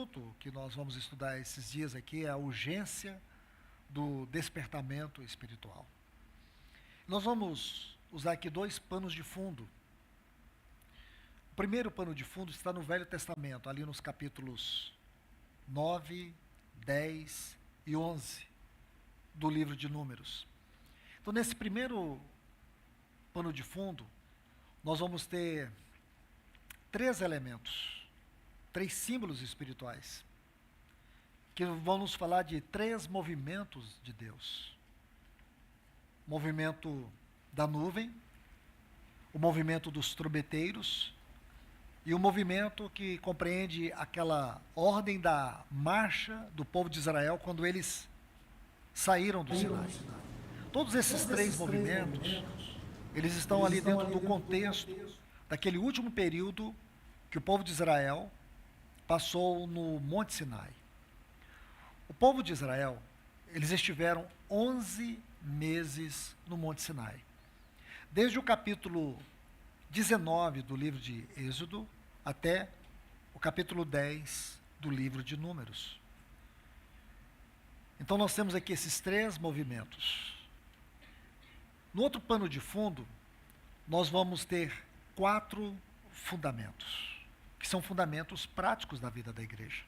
assunto que nós vamos estudar esses dias aqui é a urgência do despertamento espiritual. Nós vamos usar aqui dois panos de fundo. O primeiro pano de fundo está no Velho Testamento, ali nos capítulos 9, 10 e 11 do livro de Números. Então, nesse primeiro pano de fundo, nós vamos ter três elementos, três símbolos espirituais, que vão nos falar de três movimentos de Deus. O movimento da nuvem, o movimento dos trombeteiros e o movimento que compreende aquela ordem da marcha do povo de Israel quando eles saíram do Sinai. Todos esses três movimentos, eles estão ali dentro do contexto daquele último período que o povo de Israel passou no Monte Sinai. O povo de Israel, eles estiveram 11 meses no Monte Sinai. Desde o capítulo 19 do livro de Êxodo até o capítulo 10 do livro de Números. Então nós temos aqui esses três movimentos. No outro pano de fundo, nós vamos ter 4 fundamentos, que são fundamentos práticos da vida da igreja.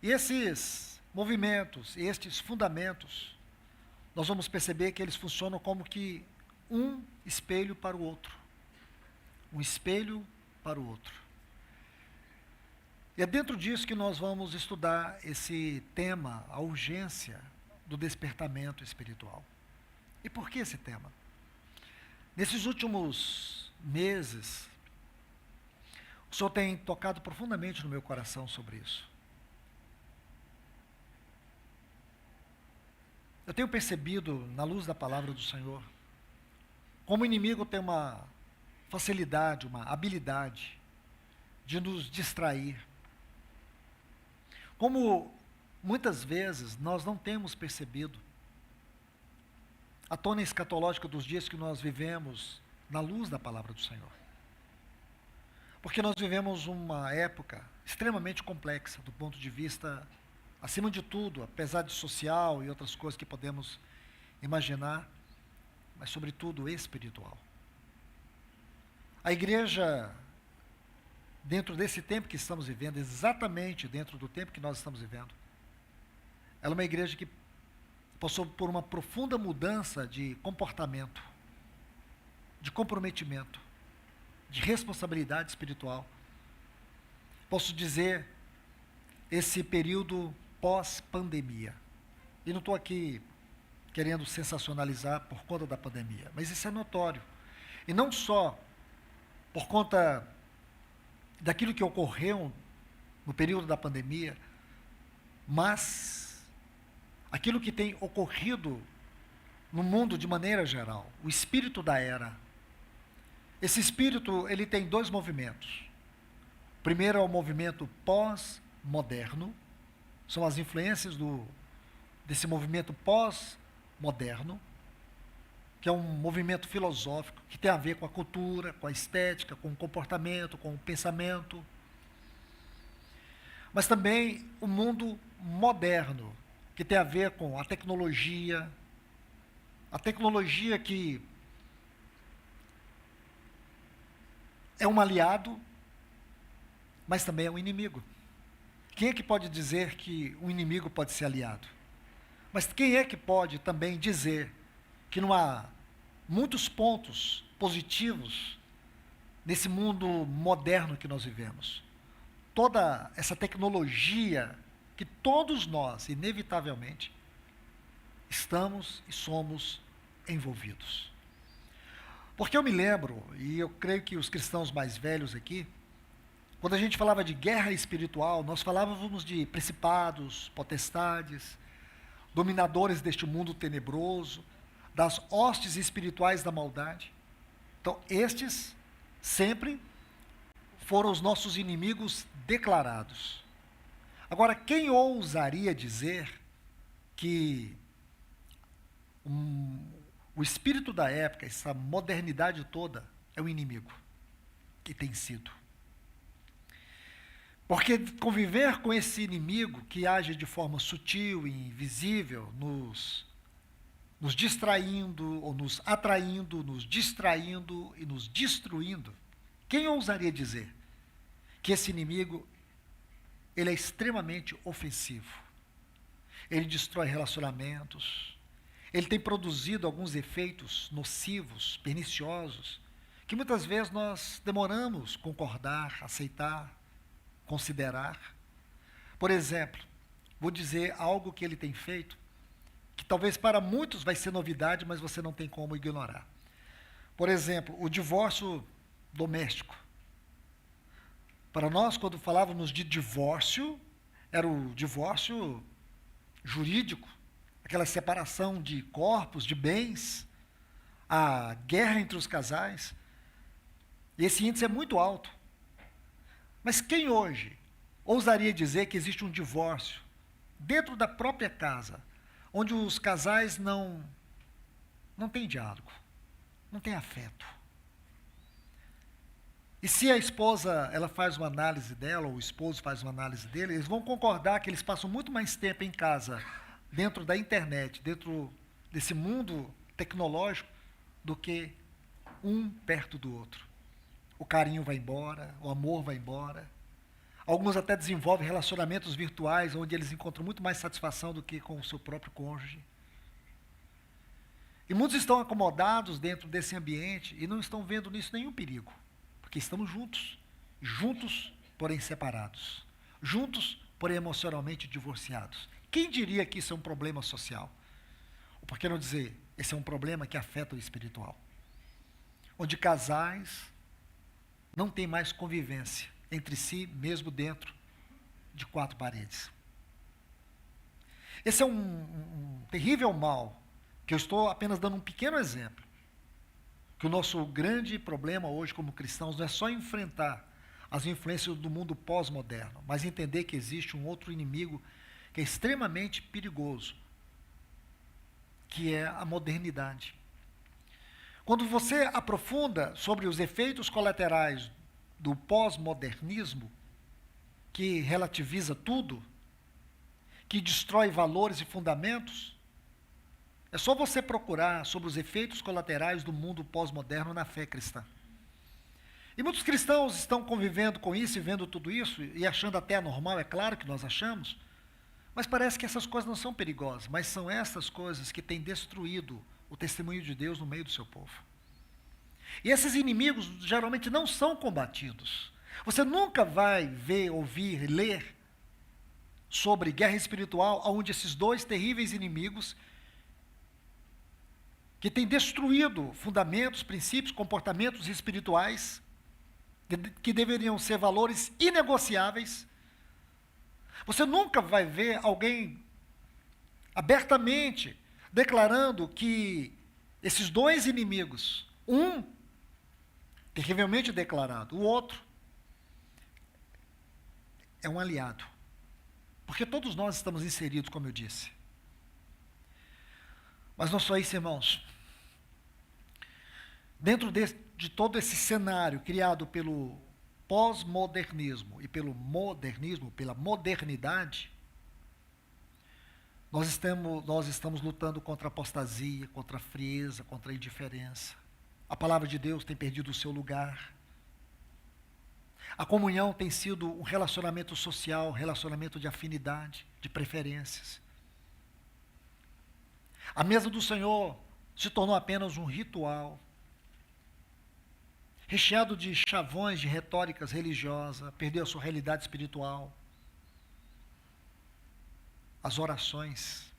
E esses movimentos, estes fundamentos, nós vamos perceber que eles funcionam como que um espelho para o outro. Um espelho para o outro. E é dentro disso que nós vamos estudar esse tema, a urgência do despertamento espiritual. E por que esse tema? Nesses últimos meses, o Senhor tem tocado profundamente no meu coração sobre isso. Eu tenho percebido, na luz da palavra do Senhor, como o inimigo tem uma facilidade, uma habilidade de nos distrair. Como muitas vezes nós não temos percebido a tona escatológica dos dias que nós vivemos na luz da palavra do Senhor. Porque nós vivemos uma época extremamente complexa do ponto de vista, acima de tudo, apesar de social e outras coisas que podemos imaginar, mas sobretudo espiritual. A igreja, dentro desse tempo que estamos vivendo, exatamente dentro do tempo que nós estamos vivendo, ela é uma igreja que passou por uma profunda mudança de comportamento, de comprometimento, de responsabilidade espiritual. Posso dizer, esse período pós-pandemia. E não estou aqui querendo sensacionalizar por conta da pandemia, mas isso é notório. E não só por conta daquilo que ocorreu no período da pandemia, mas aquilo que tem ocorrido no mundo de maneira geral, o espírito da era. Esse espírito, ele tem dois movimentos. O primeiro é o movimento pós-moderno, são as influências desse movimento pós-moderno, que é um movimento filosófico, que tem a ver com a cultura, com a estética, com o comportamento, com o pensamento. Mas também o mundo moderno, que tem a ver com a tecnologia que é um aliado, mas também é um inimigo. Quem é que pode dizer que um inimigo pode ser aliado? Mas quem é que pode também dizer que não há muitos pontos positivos nesse mundo moderno que nós vivemos? Toda essa tecnologia que todos nós, inevitavelmente, estamos e somos envolvidos. Porque eu me lembro, e eu creio que os cristãos mais velhos aqui, quando a gente falava de guerra espiritual, nós falávamos de principados, potestades, dominadores deste mundo tenebroso, das hostes espirituais da maldade. Então, estes sempre foram os nossos inimigos declarados. Agora, quem ousaria dizer que o espírito da época, essa modernidade toda, é o inimigo? Que tem sido. Porque conviver com esse inimigo que age de forma sutil e invisível, nos distraindo, ou nos atraindo, nos distraindo e nos destruindo, quem ousaria dizer que esse inimigo ele é extremamente ofensivo? Ele destrói relacionamentos, ele tem produzido alguns efeitos nocivos, perniciosos, que muitas vezes nós demoramos concordar, aceitar, considerar. Por exemplo, vou dizer algo que ele tem feito, que talvez para muitos vai ser novidade, mas você não tem como ignorar. Por exemplo, o divórcio doméstico. Para nós, quando falávamos de divórcio, era o divórcio jurídico, aquela separação de corpos, de bens, a guerra entre os casais. E esse índice é muito alto. Mas quem hoje ousaria dizer que existe um divórcio dentro da própria casa, onde os casais não têm diálogo, não têm afeto? E se a esposa ela faz uma análise dela, ou o esposo faz uma análise dele, eles vão concordar que eles passam muito mais tempo em casa, dentro da internet, dentro desse mundo tecnológico, do que um perto do outro. O carinho vai embora, o amor vai embora. Alguns até desenvolvem relacionamentos virtuais, onde eles encontram muito mais satisfação do que com o seu próprio cônjuge. E muitos estão acomodados dentro desse ambiente e não estão vendo nisso nenhum perigo. Porque estamos juntos, porém separados, juntos, porém emocionalmente divorciados. Quem diria que isso é um problema social? Ou por que não dizer, esse é um problema que afeta o espiritual? Onde casais não têm mais convivência entre si, mesmo dentro de 4 paredes. Esse é um terrível mal, que eu estou apenas dando um pequeno exemplo. Que o nosso grande problema hoje como cristãos não é só enfrentar as influências do mundo pós-moderno, mas entender que existe um outro inimigo que é extremamente perigoso, que é a modernidade. Quando você aprofunda sobre os efeitos colaterais do pós-modernismo, que relativiza tudo, que destrói valores e fundamentos, é só você procurar sobre os efeitos colaterais do mundo pós-moderno na fé cristã. E muitos cristãos estão convivendo com isso e vendo tudo isso, e achando até anormal, é claro que nós achamos, mas parece que essas coisas não são perigosas, mas são essas coisas que têm destruído o testemunho de Deus no meio do seu povo. E esses inimigos geralmente não são combatidos. Você nunca vai ver, ouvir, ler sobre guerra espiritual, onde esses dois terríveis inimigos que têm destruído fundamentos, princípios, comportamentos espirituais, que deveriam ser valores inegociáveis. Você nunca vai ver alguém abertamente declarando que esses dois inimigos, um terrivelmente declarado, o outro é um aliado. Porque todos nós estamos inseridos, como eu disse. Mas não só isso, irmãos. Dentro de todo esse cenário criado pelo pós-modernismo e pelo modernismo, pela modernidade, nós estamos lutando contra a apostasia, contra a frieza, contra a indiferença. A palavra de Deus tem perdido o seu lugar. A comunhão tem sido um relacionamento social, relacionamento de afinidade, de preferências. A mesa do Senhor se tornou apenas um ritual, recheado de chavões, de retóricas religiosas, perdeu a sua realidade espiritual. As orações,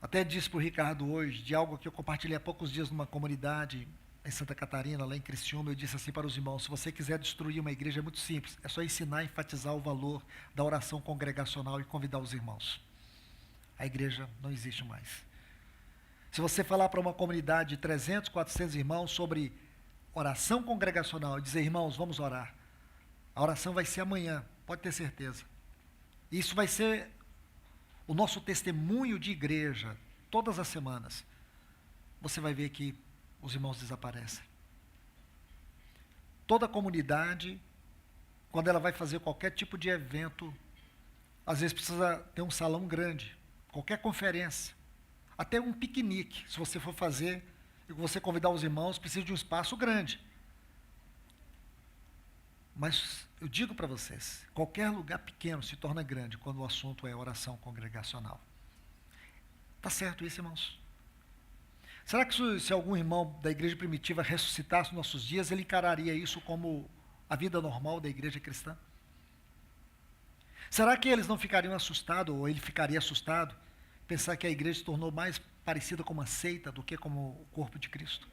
até disse para o Ricardo hoje, de algo que eu compartilhei há poucos dias numa comunidade em Santa Catarina, lá em Criciúma, eu disse assim para os irmãos, se você quiser destruir uma igreja é muito simples, é só ensinar e enfatizar o valor da oração congregacional e convidar os irmãos. A igreja não existe mais. Se você falar para uma comunidade de 300, 400 irmãos sobre oração congregacional e dizer, irmãos, vamos orar, a oração vai ser amanhã, pode ter certeza. Isso vai ser o nosso testemunho de igreja, todas as semanas. Você vai ver que os irmãos desaparecem. toda a comunidade, quando ela vai fazer qualquer tipo de evento, às vezes precisa ter um salão grande, qualquer conferência, até um piquenique, se você for fazer, e você convidar os irmãos, precisa de um espaço grande. Mas eu digo para vocês, qualquer lugar pequeno se torna grande quando o assunto é oração congregacional. Está certo isso, irmãos? Será que se algum irmão da igreja primitiva ressuscitasse nos nossos dias, ele encararia isso como a vida normal da igreja cristã? Será que eles não ficariam assustados, ou ele ficaria assustado, pensar que a igreja se tornou mais parecida com uma seita do que como o corpo de Cristo?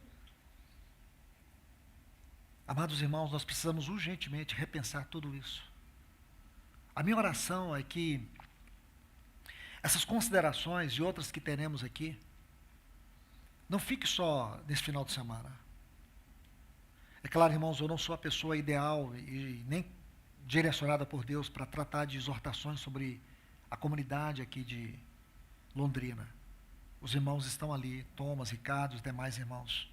Amados irmãos, nós precisamos urgentemente repensar tudo isso. A minha oração é que essas considerações e outras que teremos aqui, não fique só nesse final de semana. É claro, irmãos, eu não sou a pessoa ideal e nem direcionada por Deus para tratar de exortações sobre a comunidade aqui de Londrina. Os irmãos estão ali, Thomas, Ricardo, os demais irmãos.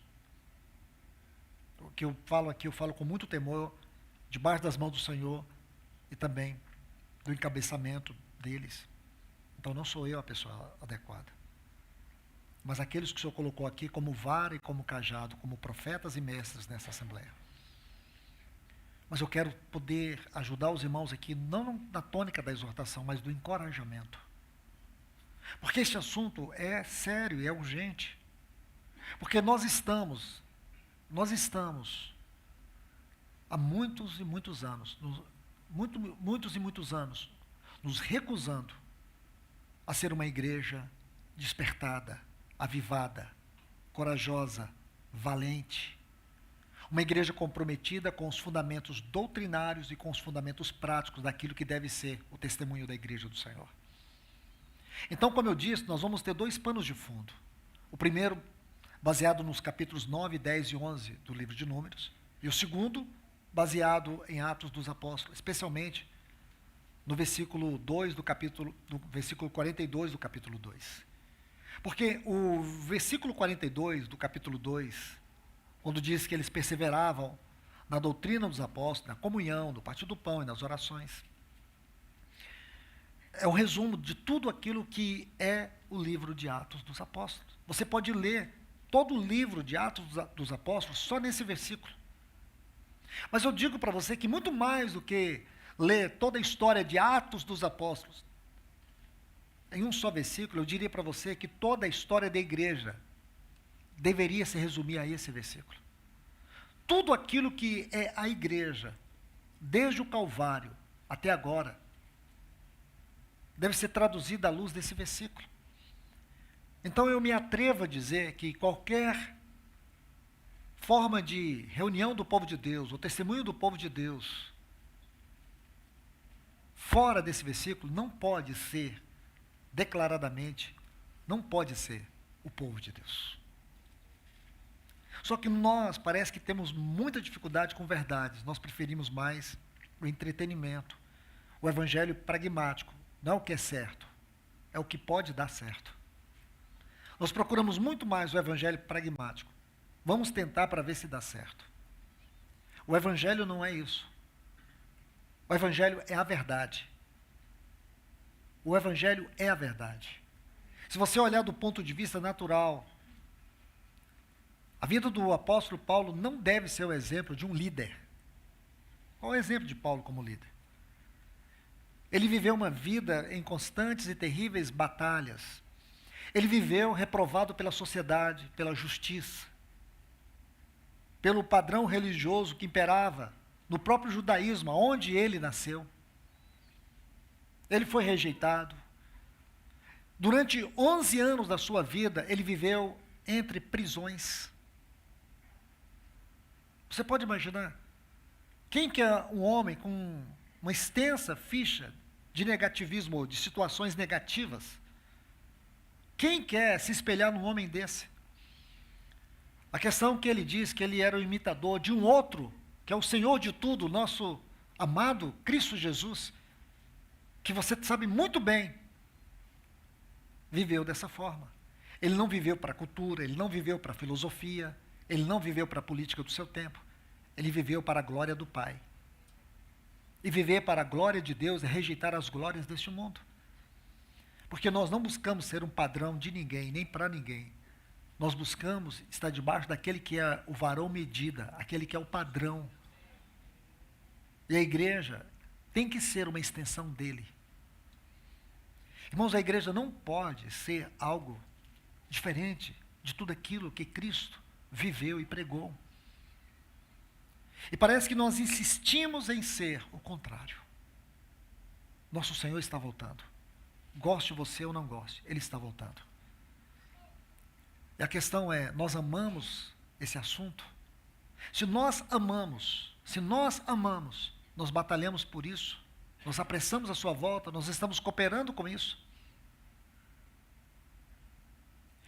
O que eu falo aqui, eu falo com muito temor, debaixo das mãos do Senhor e também do encabeçamento deles. Então não sou eu a pessoa adequada. Mas aqueles que o Senhor colocou aqui como vara e como cajado, como profetas e mestres nessa assembleia. Mas eu quero poder ajudar os irmãos aqui, não na tônica da exortação, mas do encorajamento. Porque este assunto é sério e é urgente. Porque nós estamos há muitos e muitos anos, muitos e muitos anos, nos recusando a ser uma igreja despertada, avivada, corajosa, valente. Uma igreja comprometida com os fundamentos doutrinários e com os fundamentos práticos daquilo que deve ser o testemunho da igreja do Senhor. Então, como eu disse, nós vamos ter 2 panos de fundo. O primeiro, baseado nos capítulos 9, 10 e 11 do livro de Números. E o segundo, baseado em Atos dos Apóstolos, especialmente no versículo 2 no versículo 42 do capítulo 2. Porque o versículo 42 do capítulo 2, quando diz que eles perseveravam na doutrina dos apóstolos, na comunhão, no partir do pão e nas orações, é um resumo de tudo aquilo que é o livro de Atos dos Apóstolos. Você pode ler todo o livro de Atos dos Apóstolos só nesse versículo. Mas eu digo para você que muito mais do que ler toda a história de Atos dos Apóstolos, em um só versículo, eu diria para você que toda a história da igreja deveria se resumir a esse versículo. Tudo aquilo que é a igreja, desde o Calvário até agora, deve ser traduzido à luz desse versículo. Então eu me atrevo a dizer que qualquer forma de reunião do povo de Deus, ou testemunho do povo de Deus, fora desse versículo, não pode ser, declaradamente, não pode ser o povo de Deus. Só que nós parece que temos muita dificuldade com verdades, nós preferimos mais o entretenimento, o evangelho pragmático, não é o que é certo, é o que pode dar certo. Nós procuramos muito mais o evangelho pragmático. Vamos tentar para ver se dá certo. O evangelho não é isso. O evangelho é a verdade. O evangelho é a verdade. Se você olhar do ponto de vista natural, a vida do apóstolo Paulo não deve ser o exemplo de um líder. Qual é o exemplo de Paulo como líder? Ele viveu uma vida em constantes e terríveis batalhas. Ele viveu reprovado pela sociedade, pela justiça, pelo padrão religioso que imperava no próprio judaísmo, onde ele nasceu. Ele foi rejeitado. Durante 11 anos da sua vida, ele viveu entre prisões. Você pode imaginar? Quem que é um homem com uma extensa ficha de negativismo, de situações negativas? Quem quer se espelhar num homem desse? A questão que ele diz que ele era o imitador de um outro, que é o Senhor de tudo, nosso amado Cristo Jesus, que você sabe muito bem, viveu dessa forma. Ele não viveu para a cultura, ele não viveu para a filosofia, ele não viveu para a política do seu tempo. ele viveu para a glória do Pai. E viver para a glória de Deus é rejeitar as glórias deste mundo. Porque nós não buscamos ser um padrão de ninguém, nem para ninguém. Nós buscamos estar debaixo daquele que é o varão medida, aquele que é o padrão. E a igreja tem que ser uma extensão dele. Irmãos, a igreja não pode ser algo diferente de tudo aquilo que Cristo viveu e pregou. E parece que nós insistimos em ser o contrário. Nosso Senhor está voltando. Goste você ou não goste, Ele está voltando. E a questão é, nós amamos esse assunto? Se nós amamos, nós batalhamos por isso, nós apressamos a sua volta, nós estamos cooperando com isso.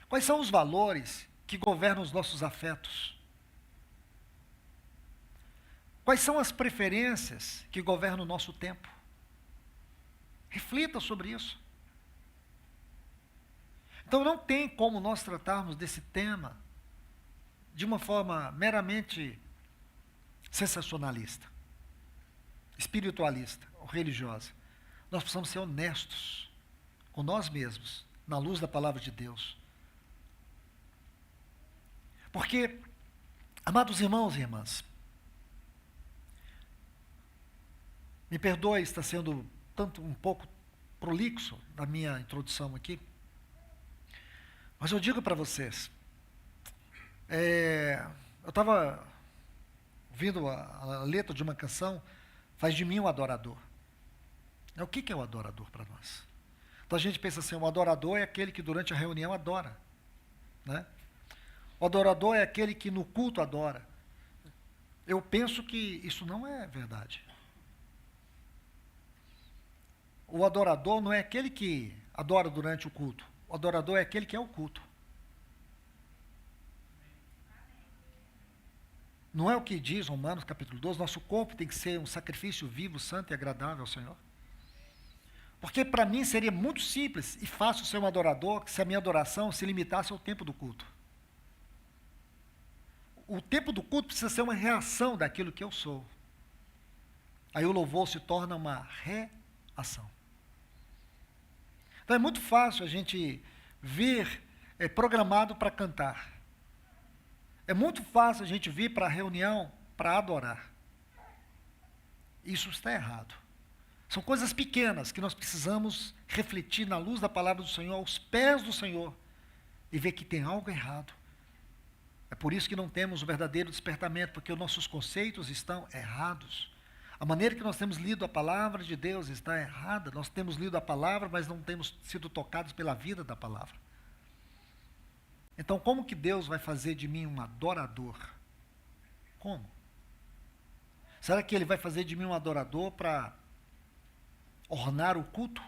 Quais são os valores que governam os nossos afetos? Quais são as preferências que governam o nosso tempo? Reflita sobre isso. Então não tem como nós tratarmos desse tema de uma forma meramente sensacionalista, espiritualista ou religiosa. Nós precisamos ser honestos com nós mesmos, na luz da palavra de Deus. Porque, amados irmãos e irmãs, me perdoe estar sendo um pouco prolixo na minha introdução aqui, mas eu digo para vocês, eu estava ouvindo a letra de uma canção, faz de mim um adorador. O que é o adorador para nós? Então a gente pensa assim, o adorador é aquele que durante a reunião adora, né? O adorador é aquele que no culto adora. Eu penso que isso não é verdade. O adorador não é aquele que adora durante o culto. O adorador é aquele que é o culto. Não é o que diz Romanos capítulo 12, nosso corpo tem que ser um sacrifício vivo, santo e agradável ao Senhor. Porque para mim seria muito simples e fácil ser um adorador se a minha adoração se limitasse ao tempo do culto. O tempo do culto precisa ser uma reação daquilo que eu sou. Aí o louvor se torna uma reação. Então é muito fácil a gente vir programado para cantar. É muito fácil a gente vir para a reunião para adorar. Isso está errado. São coisas pequenas que nós precisamos refletir na luz da palavra do Senhor, aos pés do Senhor, e ver que tem algo errado. É por isso que não temos o verdadeiro despertamento, porque os nossos conceitos estão errados. A maneira que nós temos lido a palavra de Deus está errada. Nós temos lido a palavra, mas não temos sido tocados pela vida da palavra. Então, como que Deus vai fazer de mim um adorador? Como? Será que Ele vai fazer de mim um adorador para ornar o culto?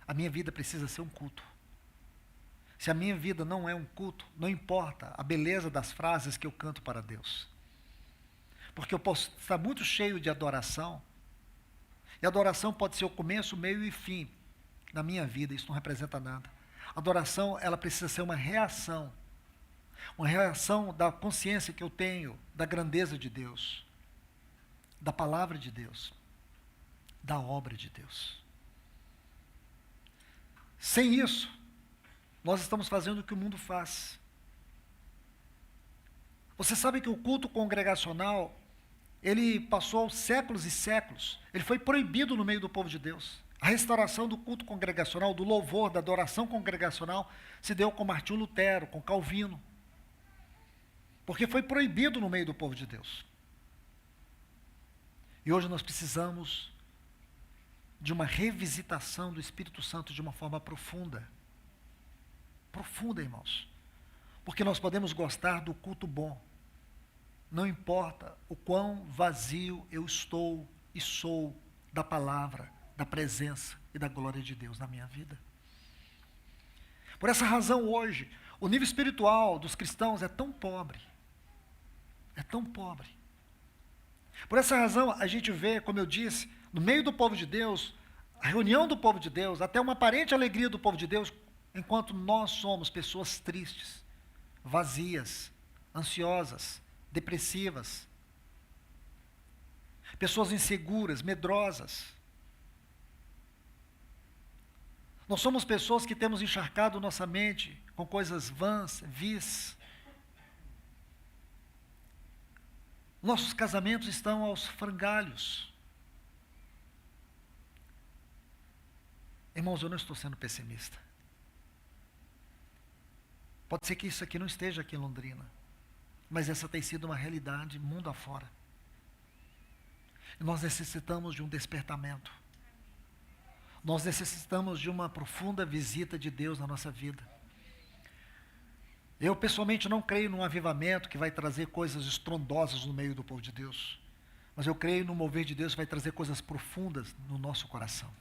A minha vida precisa ser um culto. Se a minha vida não é um culto, não importa a beleza das frases que eu canto para Deus. Porque eu posso estar muito cheio de adoração, e adoração pode ser o começo, o meio e fim na minha vida, isso não representa nada. Adoração, ela precisa ser uma reação da consciência que eu tenho, da grandeza de Deus, da palavra de Deus, da obra de Deus. Sem isso, nós estamos fazendo o que o mundo faz. Você sabe que o culto congregacional, ele passou séculos e séculos, ele foi proibido no meio do povo de Deus. A restauração do culto congregacional, do louvor, da adoração congregacional, se deu com Martinho Lutero, com Calvino. Porque foi proibido no meio do povo de Deus. E hoje nós precisamos de uma revisitação do Espírito Santo de uma forma profunda. Profunda, irmãos. Porque nós podemos gostar do culto bom. Não importa o quão vazio eu estou e sou da palavra, da presença e da glória de Deus na minha vida. Por essa razão hoje, o nível espiritual dos cristãos é tão pobre. É tão pobre. Por essa razão, a gente vê, como eu disse, no meio do povo de Deus, a reunião do povo de Deus, até uma aparente alegria do povo de Deus, enquanto nós somos pessoas tristes, vazias, ansiosas, depressivas, pessoas inseguras, medrosas. Nós somos pessoas que temos encharcado nossa mente com coisas vãs, vis. Nossos casamentos estão aos frangalhos. Irmãos, eu não estou sendo pessimista. Pode ser que isso aqui não esteja aqui em Londrina, mas essa tem sido uma realidade mundo afora. E nós necessitamos de um despertamento. Nós necessitamos de uma profunda visita de Deus na nossa vida. Eu pessoalmente não creio num avivamento que vai trazer coisas estrondosas no meio do povo de Deus, mas eu creio no mover de Deus que vai trazer coisas profundas no nosso coração,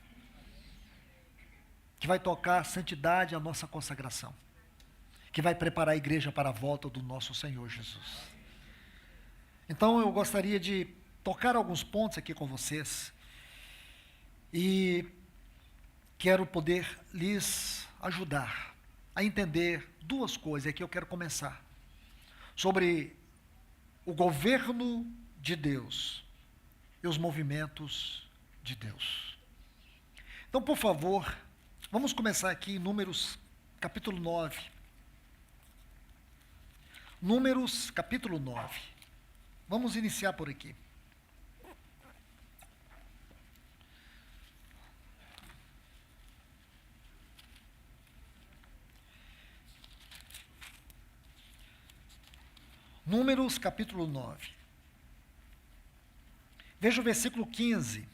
que vai tocar a santidade, a nossa consagração, que vai preparar a igreja para a volta do nosso Senhor Jesus. Então eu gostaria de tocar alguns pontos aqui com vocês, e quero poder lhes ajudar a entender duas coisas. Aqui eu quero começar sobre o governo de Deus e os movimentos de Deus. Então, por favor, vamos começar aqui em Números capítulo 9. Números capítulo 9. Vamos iniciar por aqui. Números capítulo 9. Veja o versículo 15.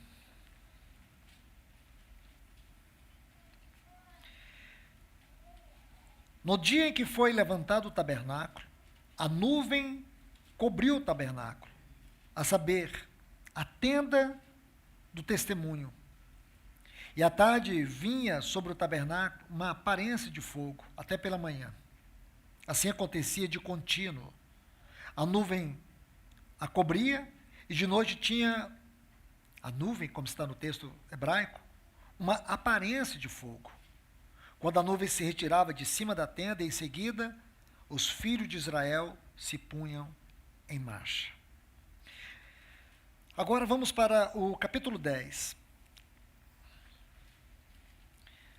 No dia em que foi levantado o tabernáculo, a nuvem cobriu o tabernáculo, a saber, a tenda do testemunho. E à tarde vinha sobre o tabernáculo uma aparência de fogo, até pela manhã. Assim acontecia de contínuo. A nuvem a cobria, e de noite tinha a nuvem, como está no texto hebraico, uma aparência de fogo. Quando a nuvem se retirava de cima da tenda, em seguida, os filhos de Israel se punham em marcha. Agora vamos para o capítulo 10.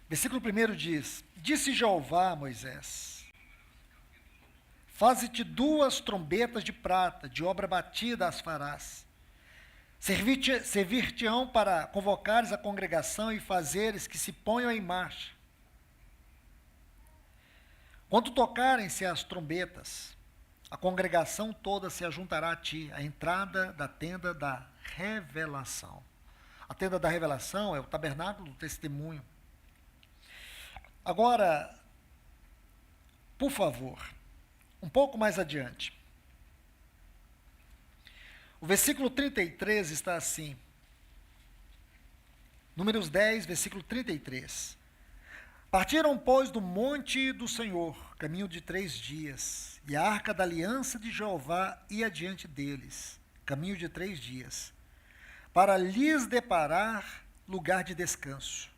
Versículo 1 diz: Disse Jeová a Moisés: Faze-te 2 trombetas de prata, de obra batida as farás. Servir-te-ão para convocares a congregação e fazeres que se ponham em marcha. Quando tocarem-se as trombetas, a congregação toda se ajuntará a ti, à entrada da tenda da revelação. A tenda da revelação é o tabernáculo do testemunho. Agora, por favor, um pouco mais adiante. O versículo 33 está assim. Números 10, versículo 33. Partiram, pois, do monte do Senhor, caminho de 3 dias, e a arca da aliança de Jeová ia adiante deles, caminho de 3 dias, para lhes deparar lugar de descanso.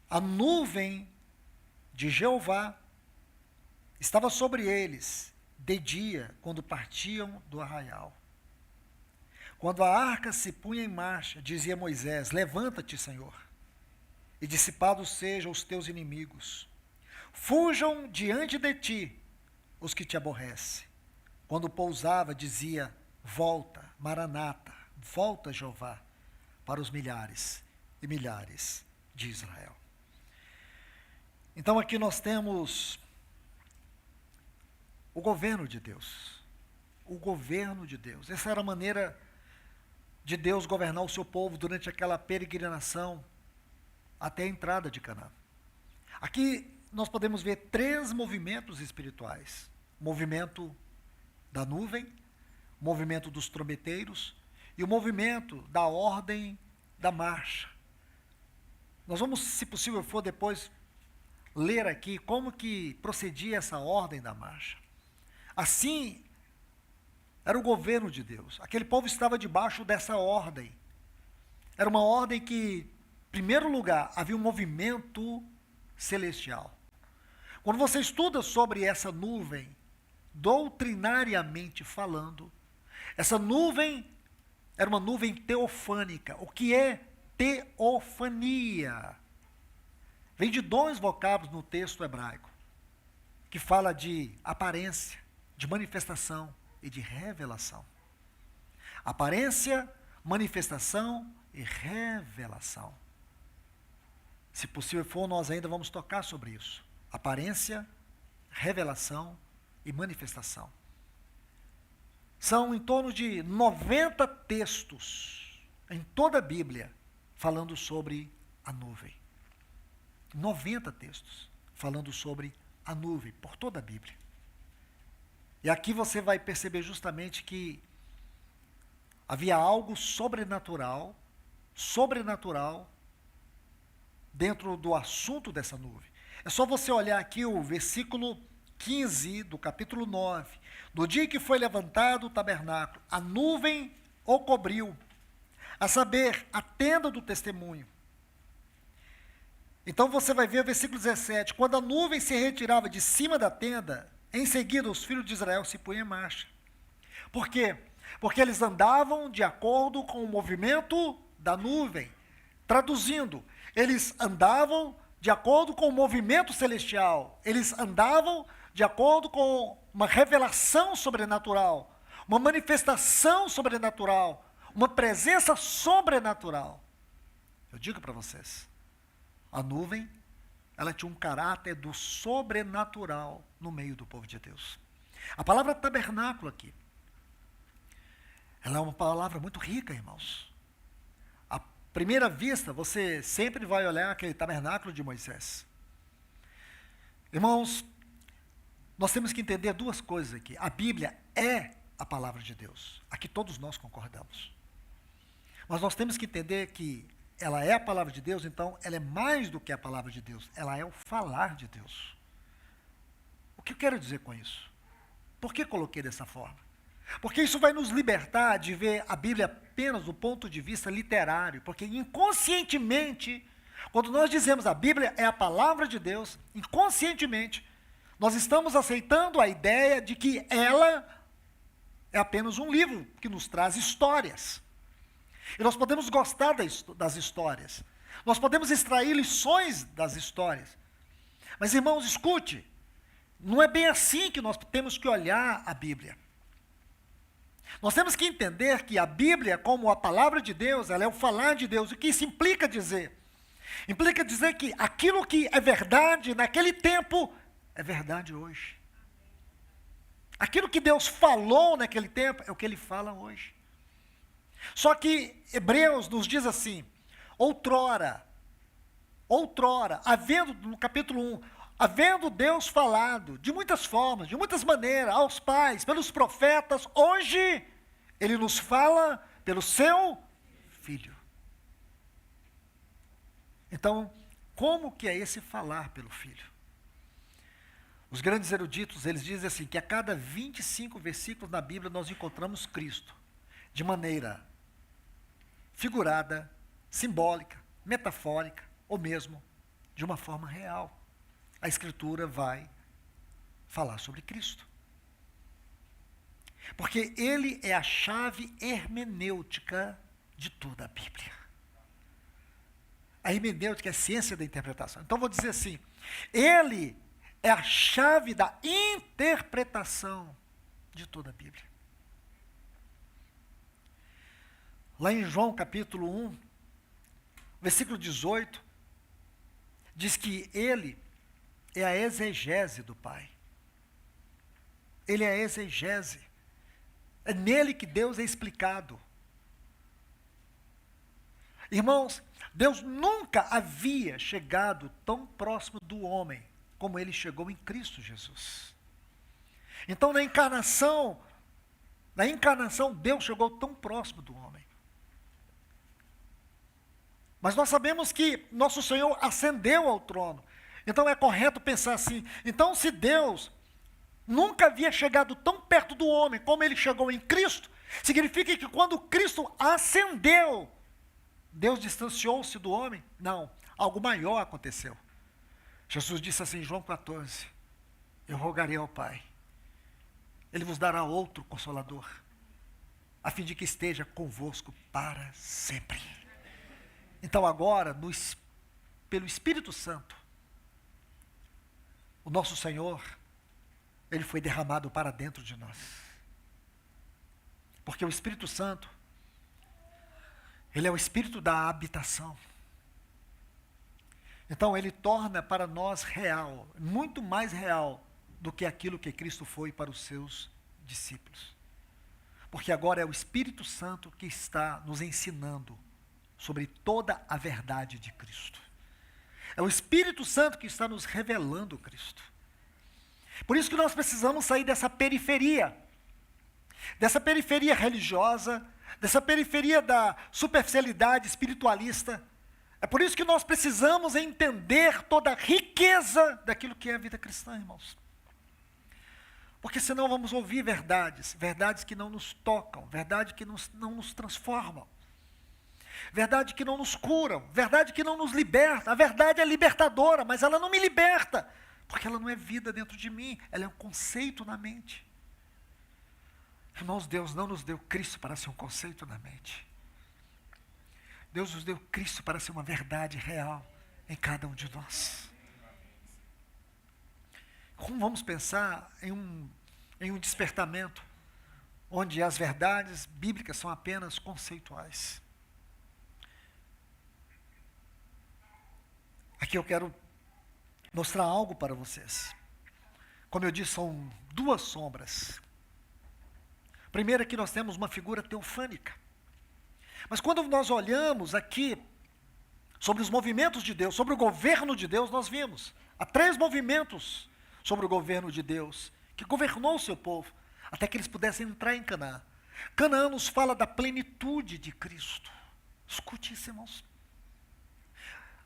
A nuvem de Jeová estava sobre eles de dia, quando partiam do arraial. Quando a arca se punha em marcha, dizia Moisés: Levanta-te, Senhor, e dissipados sejam os teus inimigos. Fujam diante de ti os que te aborrecem. Quando pousava, dizia: Volta, Maranata, volta, Jeová, para os milhares e milhares de Israel. Então aqui nós temos o governo de Deus. O governo de Deus. Essa era a maneira de Deus governar o seu povo durante aquela peregrinação até a entrada de Canaã. Aqui nós podemos ver 3 movimentos espirituais. O movimento da nuvem, o movimento dos trombeteiros e o movimento da ordem da marcha. Nós vamos, se possível for, depois ler aqui como que procedia essa ordem da marcha. Assim, era o governo de Deus. Aquele povo estava debaixo dessa ordem. Era uma ordem que, em primeiro lugar, havia um movimento celestial. Quando você estuda sobre essa nuvem, doutrinariamente falando, essa nuvem Era uma nuvem teofânica. O que é teofania? Vem de dois vocábulos no texto hebraico, que fala de aparência, de manifestação e de revelação. Aparência, manifestação e revelação. Se possível for, nós ainda vamos tocar sobre isso. Aparência, revelação e manifestação. São em torno de 90 textos em toda a Bíblia falando sobre a nuvem. 90 textos falando sobre a nuvem, por toda a Bíblia. E aqui você vai perceber justamente que havia algo sobrenatural dentro do assunto dessa nuvem. É só você olhar aqui o versículo 15 do capítulo 9. No dia que foi levantado o tabernáculo, a nuvem o cobriu, a saber, a tenda do testemunho. Então você vai ver o versículo 17, quando a nuvem se retirava de cima da tenda, em seguida os filhos de Israel se punham em marcha. Por quê? Porque eles andavam de acordo com o movimento da nuvem. Traduzindo, eles andavam de acordo com o movimento celestial. Eles andavam de acordo com uma revelação sobrenatural, uma manifestação sobrenatural, uma presença sobrenatural. Eu digo para vocês, a nuvem, ela tinha um caráter do sobrenatural no meio do povo de Deus. A palavra tabernáculo aqui, ela é uma palavra muito rica, irmãos. À primeira vista, você sempre vai olhar aquele tabernáculo de Moisés. Irmãos, nós temos que entender duas coisas aqui. A Bíblia é a palavra de Deus. Aqui todos nós concordamos. Mas nós temos que entender que ela é a palavra de Deus, então ela é mais do que a palavra de Deus. Ela é o falar de Deus. O que eu quero dizer com isso? Por que coloquei dessa forma? Porque isso vai nos libertar de ver a Bíblia apenas do ponto de vista literário. Porque inconscientemente, quando nós dizemos a Bíblia é a palavra de Deus, inconscientemente, nós estamos aceitando a ideia de que ela é apenas um livro que nos traz histórias. E nós podemos gostar das histórias. Nós podemos extrair lições das histórias. Mas, irmãos, escute. Não é bem assim que nós temos que olhar a Bíblia. Nós temos que entender que a Bíblia, como a palavra de Deus, ela é o falar de Deus. O que isso implica dizer? Implica dizer que aquilo que é verdade naquele tempo, é verdade hoje. Aquilo que Deus falou naquele tempo, é o que Ele fala hoje. Só que Hebreus nos diz assim, outrora, havendo, no capítulo 1, havendo Deus falado de muitas formas, de muitas maneiras, aos pais, pelos profetas, hoje Ele nos fala pelo seu Filho. Então, como que é esse falar pelo Filho? Os grandes eruditos, eles dizem assim, que a cada 25 versículos na Bíblia nós encontramos Cristo, de maneira figurada, simbólica, metafórica, ou mesmo de uma forma real. A Escritura vai falar sobre Cristo. Porque Ele é a chave hermenêutica de toda a Bíblia. A hermenêutica é a ciência da interpretação. Então, vou dizer assim, Ele é a chave da interpretação de toda a Bíblia. Lá em João capítulo 1, versículo 18, diz que Ele é a exegese do Pai. Ele é a exegese. É nele que Deus é explicado. Irmãos, Deus nunca havia chegado tão próximo do homem como Ele chegou em Cristo Jesus. Então, na encarnação, Deus chegou tão próximo do homem. Mas nós sabemos que nosso Senhor ascendeu ao trono. Então é correto pensar assim, então se Deus nunca havia chegado tão perto do homem como Ele chegou em Cristo, significa que quando Cristo ascendeu, Deus distanciou-se do homem? Não, algo maior aconteceu. Jesus disse assim em João 14, eu rogarei ao Pai, Ele vos dará outro Consolador, a fim de que esteja convosco para sempre. Então agora, pelo Espírito Santo, o nosso Senhor, Ele foi derramado para dentro de nós. Porque o Espírito Santo, Ele é o Espírito da habitação. Então Ele torna para nós real, muito mais real do que aquilo que Cristo foi para os seus discípulos. Porque agora é o Espírito Santo que está nos ensinando sobre toda a verdade de Cristo. É o Espírito Santo que está nos revelando Cristo. Por isso que nós precisamos sair dessa periferia religiosa, dessa periferia da superficialidade espiritualista. É por isso que nós precisamos entender toda a riqueza daquilo que é a vida cristã, irmãos. Porque senão vamos ouvir verdades que não nos tocam, verdades que não nos transformam, verdade que não nos curam, verdade que não nos liberta. A verdade é libertadora, mas ela não me liberta, porque ela não é vida dentro de mim, ela é um conceito na mente. Irmãos, Deus não nos deu Cristo para ser um conceito na mente. Deus nos deu Cristo para ser uma verdade real em cada um de nós. Como vamos pensar em um despertamento onde as verdades bíblicas são apenas conceituais? Aqui eu quero mostrar algo para vocês. Como eu disse, são duas sombras. Primeiro é que nós temos uma figura teofânica. Mas quando nós olhamos aqui sobre os movimentos de Deus, sobre o governo de Deus, nós vimos. Há 3 movimentos sobre o governo de Deus, que governou o seu povo, até que eles pudessem entrar em Canaã. Canaã nos fala da plenitude de Cristo. Escute isso, irmãos.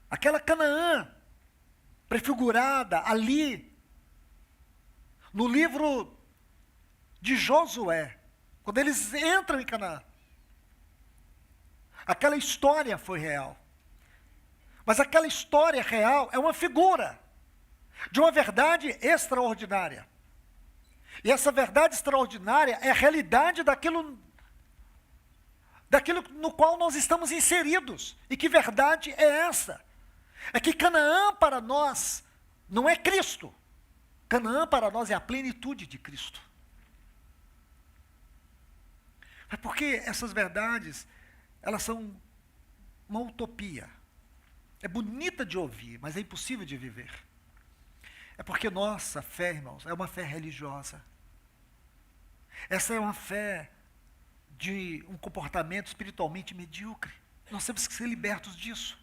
Aquela Canaã prefigurada ali, no livro de Josué, quando eles entram em Canaã, aquela história foi real. Mas aquela história real é uma figura de uma verdade extraordinária. E essa verdade extraordinária é a realidade daquilo no qual nós estamos inseridos. E que verdade é essa? É que Canaã para nós não é Cristo. Canaã para nós é a plenitude de Cristo. É porque essas verdades, elas são uma utopia. É bonita de ouvir, mas é impossível de viver. É porque nossa fé, irmãos, é uma fé religiosa. Essa é uma fé de um comportamento espiritualmente medíocre. Nós temos que ser libertos disso.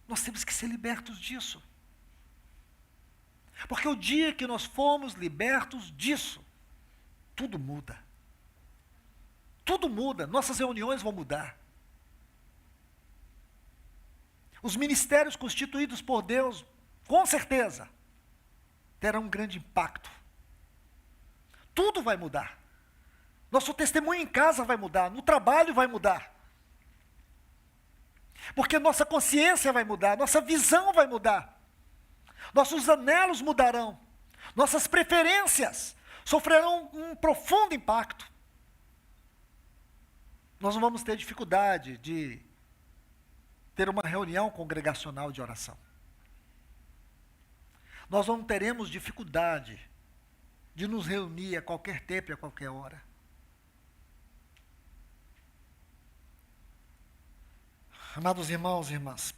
Nós temos que ser libertos disso. Porque o dia que nós formos libertos disso, tudo muda. Tudo muda, nossas reuniões vão mudar. Os ministérios constituídos por Deus, com certeza, terão um grande impacto. Tudo vai mudar. Nosso testemunho em casa vai mudar, no trabalho vai mudar. Porque nossa consciência vai mudar, nossa visão vai mudar. Nossos anelos mudarão. Nossas preferências sofrerão um profundo impacto. Nós não vamos ter dificuldade de ter uma reunião congregacional de oração. Nós não teremos dificuldade de nos reunir a qualquer tempo e a qualquer hora. Amados irmãos e irmãs,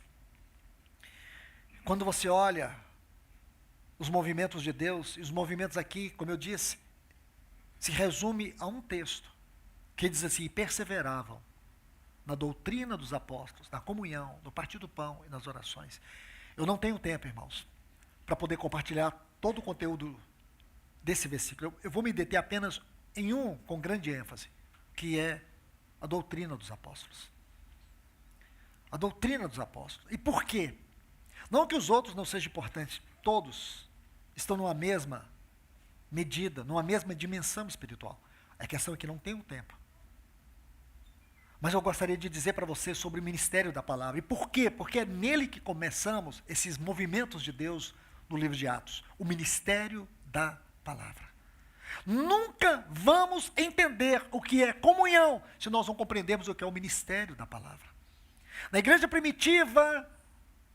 quando você olha os movimentos de Deus, e os movimentos aqui, como eu disse, se resume a um texto, que diz assim: perseveravam na doutrina dos apóstolos, na comunhão, no partir do pão e nas orações. Eu não tenho tempo, irmãos, para poder compartilhar todo o conteúdo desse versículo. Eu vou me deter apenas em um com grande ênfase, que é a doutrina dos apóstolos. A doutrina dos apóstolos. E por quê? Não que os outros não sejam importantes, todos estão numa mesma medida, numa mesma dimensão espiritual. A questão é que não tem um tempo. Mas eu gostaria de dizer para você sobre o ministério da palavra. E por quê? Porque é nele que começamos esses movimentos de Deus no livro de Atos. O ministério da palavra. Nunca vamos entender o que é comunhão se nós não compreendermos o que é o ministério da palavra. Na igreja primitiva,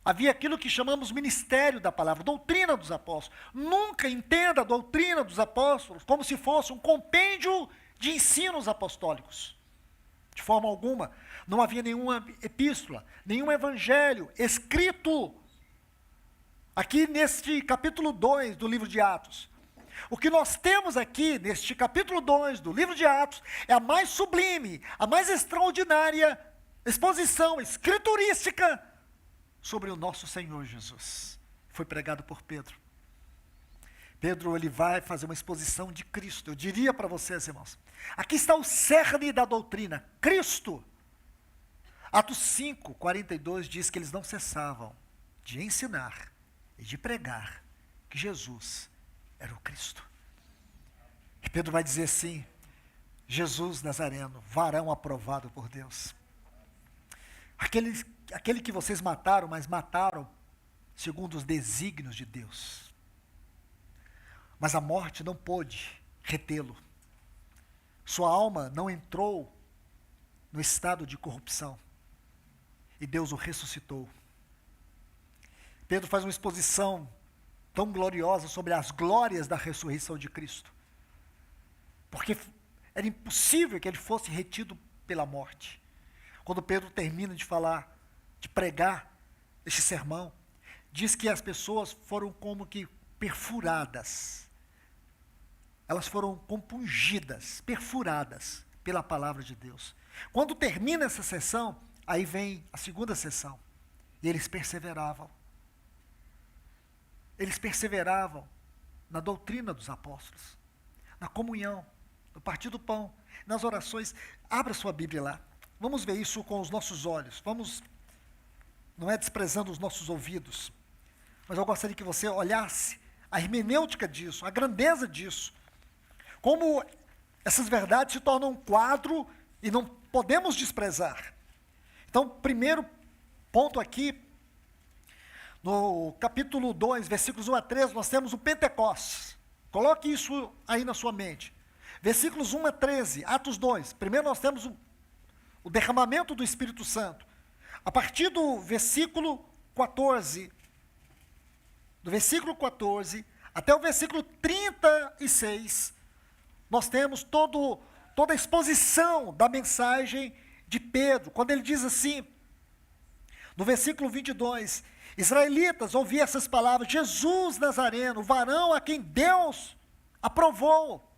havia aquilo que chamamos ministério da palavra, doutrina dos apóstolos. Nunca entenda a doutrina dos apóstolos como se fosse um compêndio de ensinos apostólicos. De forma alguma, não havia nenhuma epístola, nenhum evangelho escrito aqui neste capítulo 2 do livro de Atos. O que nós temos aqui neste capítulo 2 do livro de Atos é a mais sublime, a mais extraordinária exposição escriturística sobre o nosso Senhor Jesus. Foi pregado por Pedro. Pedro, ele vai fazer uma exposição de Cristo. Eu diria para vocês, irmãos, aqui está o cerne da doutrina, Cristo. Atos 5, 42 diz que eles não cessavam de ensinar e de pregar que Jesus era o Cristo. E Pedro vai dizer assim: Jesus Nazareno, varão aprovado por Deus. Aquele que vocês mataram, mas mataram segundo os desígnios de Deus. Mas a morte não pôde retê-lo. Sua alma não entrou no estado de corrupção. E Deus o ressuscitou. Pedro faz uma exposição tão gloriosa sobre as glórias da ressurreição de Cristo. Porque era impossível que ele fosse retido pela morte. Quando Pedro termina de falar, de pregar este sermão, diz que as pessoas foram como que perfuradas. Elas foram compungidas, perfuradas pela palavra de Deus. Quando termina essa sessão, aí vem a segunda sessão. E eles perseveravam. Eles perseveravam na doutrina dos apóstolos, na comunhão, no partir do pão, nas orações. Abra sua Bíblia lá. Vamos ver isso com os nossos olhos. Vamos, não é desprezando os nossos ouvidos, mas eu gostaria que você olhasse a hermenêutica disso, a grandeza disso. Como essas verdades se tornam um quadro e não podemos desprezar. Então, primeiro ponto aqui, no capítulo 2, versículos 1 a 13, nós temos o Pentecostes. Coloque isso aí na sua mente. Versículos 1 a 13, Atos 2. Primeiro nós temos o derramamento do Espírito Santo. A partir do versículo 14, até o versículo 36, nós temos toda a exposição da mensagem de Pedro, quando ele diz assim, no versículo 22, israelitas, ouvi essas palavras, Jesus Nazareno, o varão a quem Deus aprovou,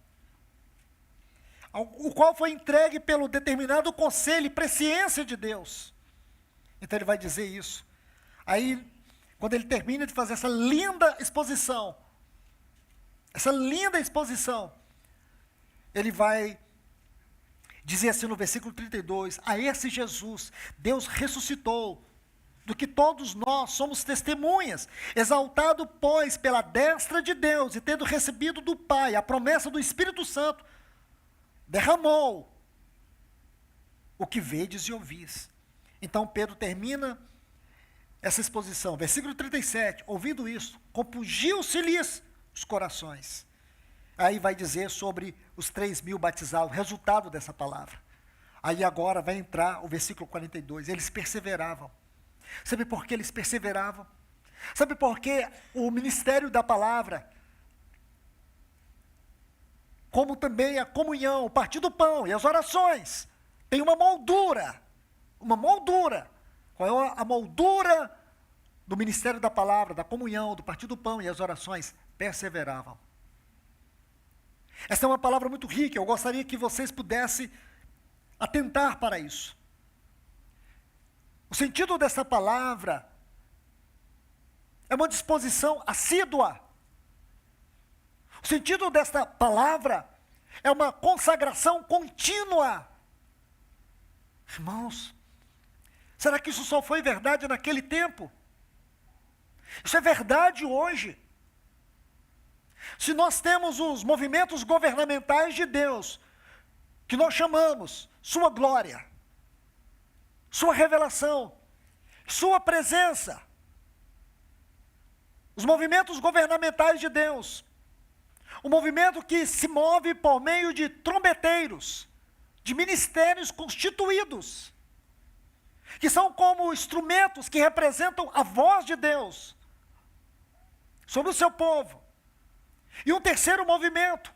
o qual foi entregue pelo determinado conselho e presciência de Deus. Então ele vai dizer isso. Aí, quando ele termina de fazer essa linda exposição, ele vai dizer assim no versículo 32, a esse Jesus, Deus ressuscitou, do que todos nós somos testemunhas, exaltado, pois, pela destra de Deus, e tendo recebido do Pai a promessa do Espírito Santo, derramou o que vedes e ouvis. Então Pedro termina essa exposição, versículo 37, ouvindo isso, compungiu-se-lhes os corações. Aí vai dizer sobre os 3.000 batizados, resultado dessa palavra. Aí agora vai entrar o versículo 42, eles perseveravam. Sabe por que eles perseveravam? Sabe por que o ministério da palavra, como também a comunhão, o partir do pão e as orações, tem uma moldura. Qual é a moldura do ministério da palavra, da comunhão, do partir do pão e as orações? Perseveravam. Essa é uma palavra muito rica, eu gostaria que vocês pudessem atentar para isso. O sentido dessa palavra é uma disposição assídua. O sentido desta palavra é uma consagração contínua. Irmãos, será que isso só foi verdade naquele tempo? Isso é verdade hoje. Se nós temos os movimentos governamentais de Deus, que nós chamamos sua glória, sua revelação, sua presença, os movimentos governamentais de Deus, Um movimento que se move por meio de trombeteiros, de ministérios constituídos, que são como instrumentos que representam a voz de Deus sobre o seu povo. E um terceiro movimento,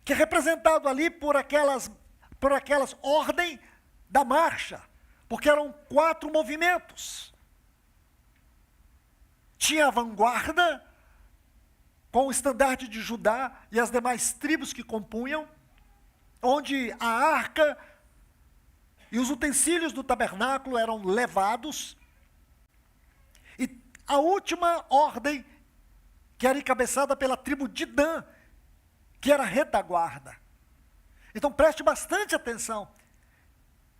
que é representado ali por aquelas ordem da marcha, porque eram 4 movimentos. Tinha a vanguarda, com o estandarte de Judá e as demais tribos que compunham, onde a arca e os utensílios do tabernáculo eram levados. E a última ordem, que era encabeçada pela tribo de Dan, que era a retaguarda. Então preste bastante atenção.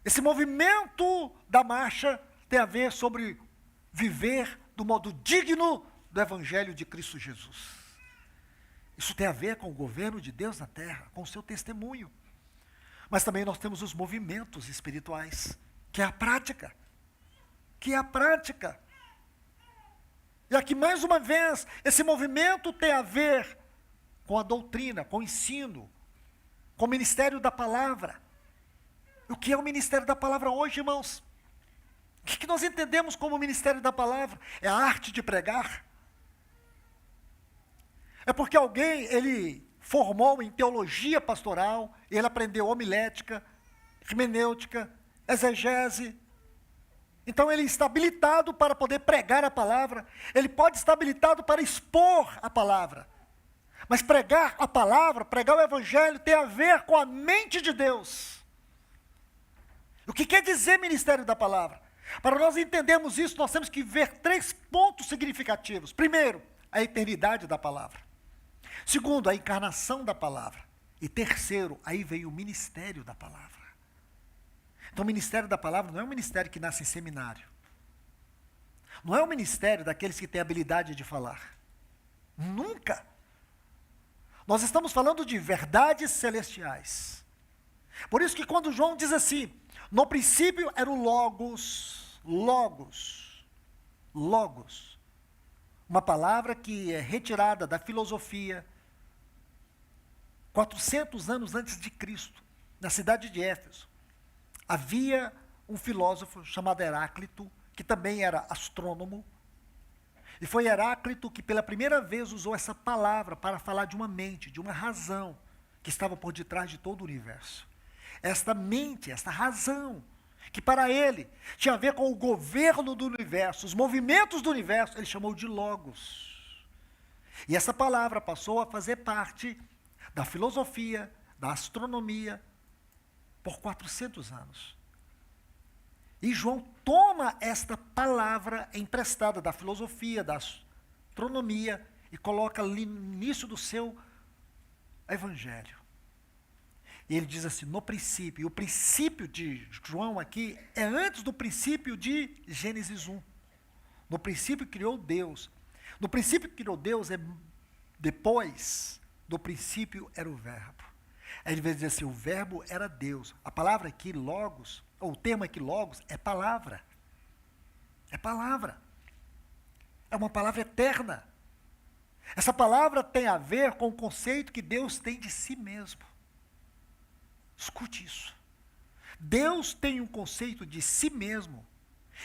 Esse movimento da marcha tem a ver sobre viver do modo digno do Evangelho de Cristo Jesus. Isso tem a ver com o governo de Deus na terra, com o seu testemunho. Mas também nós temos os movimentos espirituais, que é a prática. E aqui, mais uma vez, esse movimento tem a ver com a doutrina, com o ensino, com o ministério da palavra. O que é o ministério da palavra hoje, irmãos? O que nós entendemos como ministério da palavra? É a arte de pregar? É porque alguém, ele formou em teologia pastoral, ele aprendeu homilética, hermenêutica, exegese. Então ele está habilitado para poder pregar a palavra, ele pode estar habilitado para expor a palavra. Mas pregar a palavra, pregar o evangelho, tem a ver com a mente de Deus. O que quer dizer ministério da palavra? Para nós entendermos isso, nós temos que ver 3 pontos significativos. Primeiro, a eternidade da palavra. Segundo, a encarnação da palavra. E terceiro, aí veio o ministério da palavra. Então, o ministério da palavra não é um ministério que nasce em seminário. Não é um ministério daqueles que têm habilidade de falar. Nunca. Nós estamos falando de verdades celestiais. Por isso que quando João diz assim, no princípio era o Logos, uma palavra que é retirada da filosofia, 400 anos antes de Cristo, na cidade de Éfeso, havia um filósofo chamado Heráclito, que também era astrônomo, e foi Heráclito que pela primeira vez usou essa palavra para falar de uma mente, de uma razão, que estava por detrás de todo o universo. Esta mente, esta razão, que para ele tinha a ver com o governo do universo, os movimentos do universo, ele chamou de Logos. E essa palavra passou a fazer parte da filosofia, da astronomia, por 400 anos. E João toma esta palavra emprestada da filosofia, da astronomia, e coloca ali no início do seu evangelho. E ele diz assim, no princípio, e o princípio de João aqui é antes do princípio de Gênesis 1. No princípio criou Deus. No princípio criou Deus é depois do princípio era o verbo. Aí ele vai dizer assim, o verbo era Deus. A palavra aqui, logos, ou o termo aqui, logos, é palavra. É palavra. É uma palavra eterna. Essa palavra tem a ver com o conceito que Deus tem de si mesmo. Escute isso. Deus tem um conceito de si mesmo,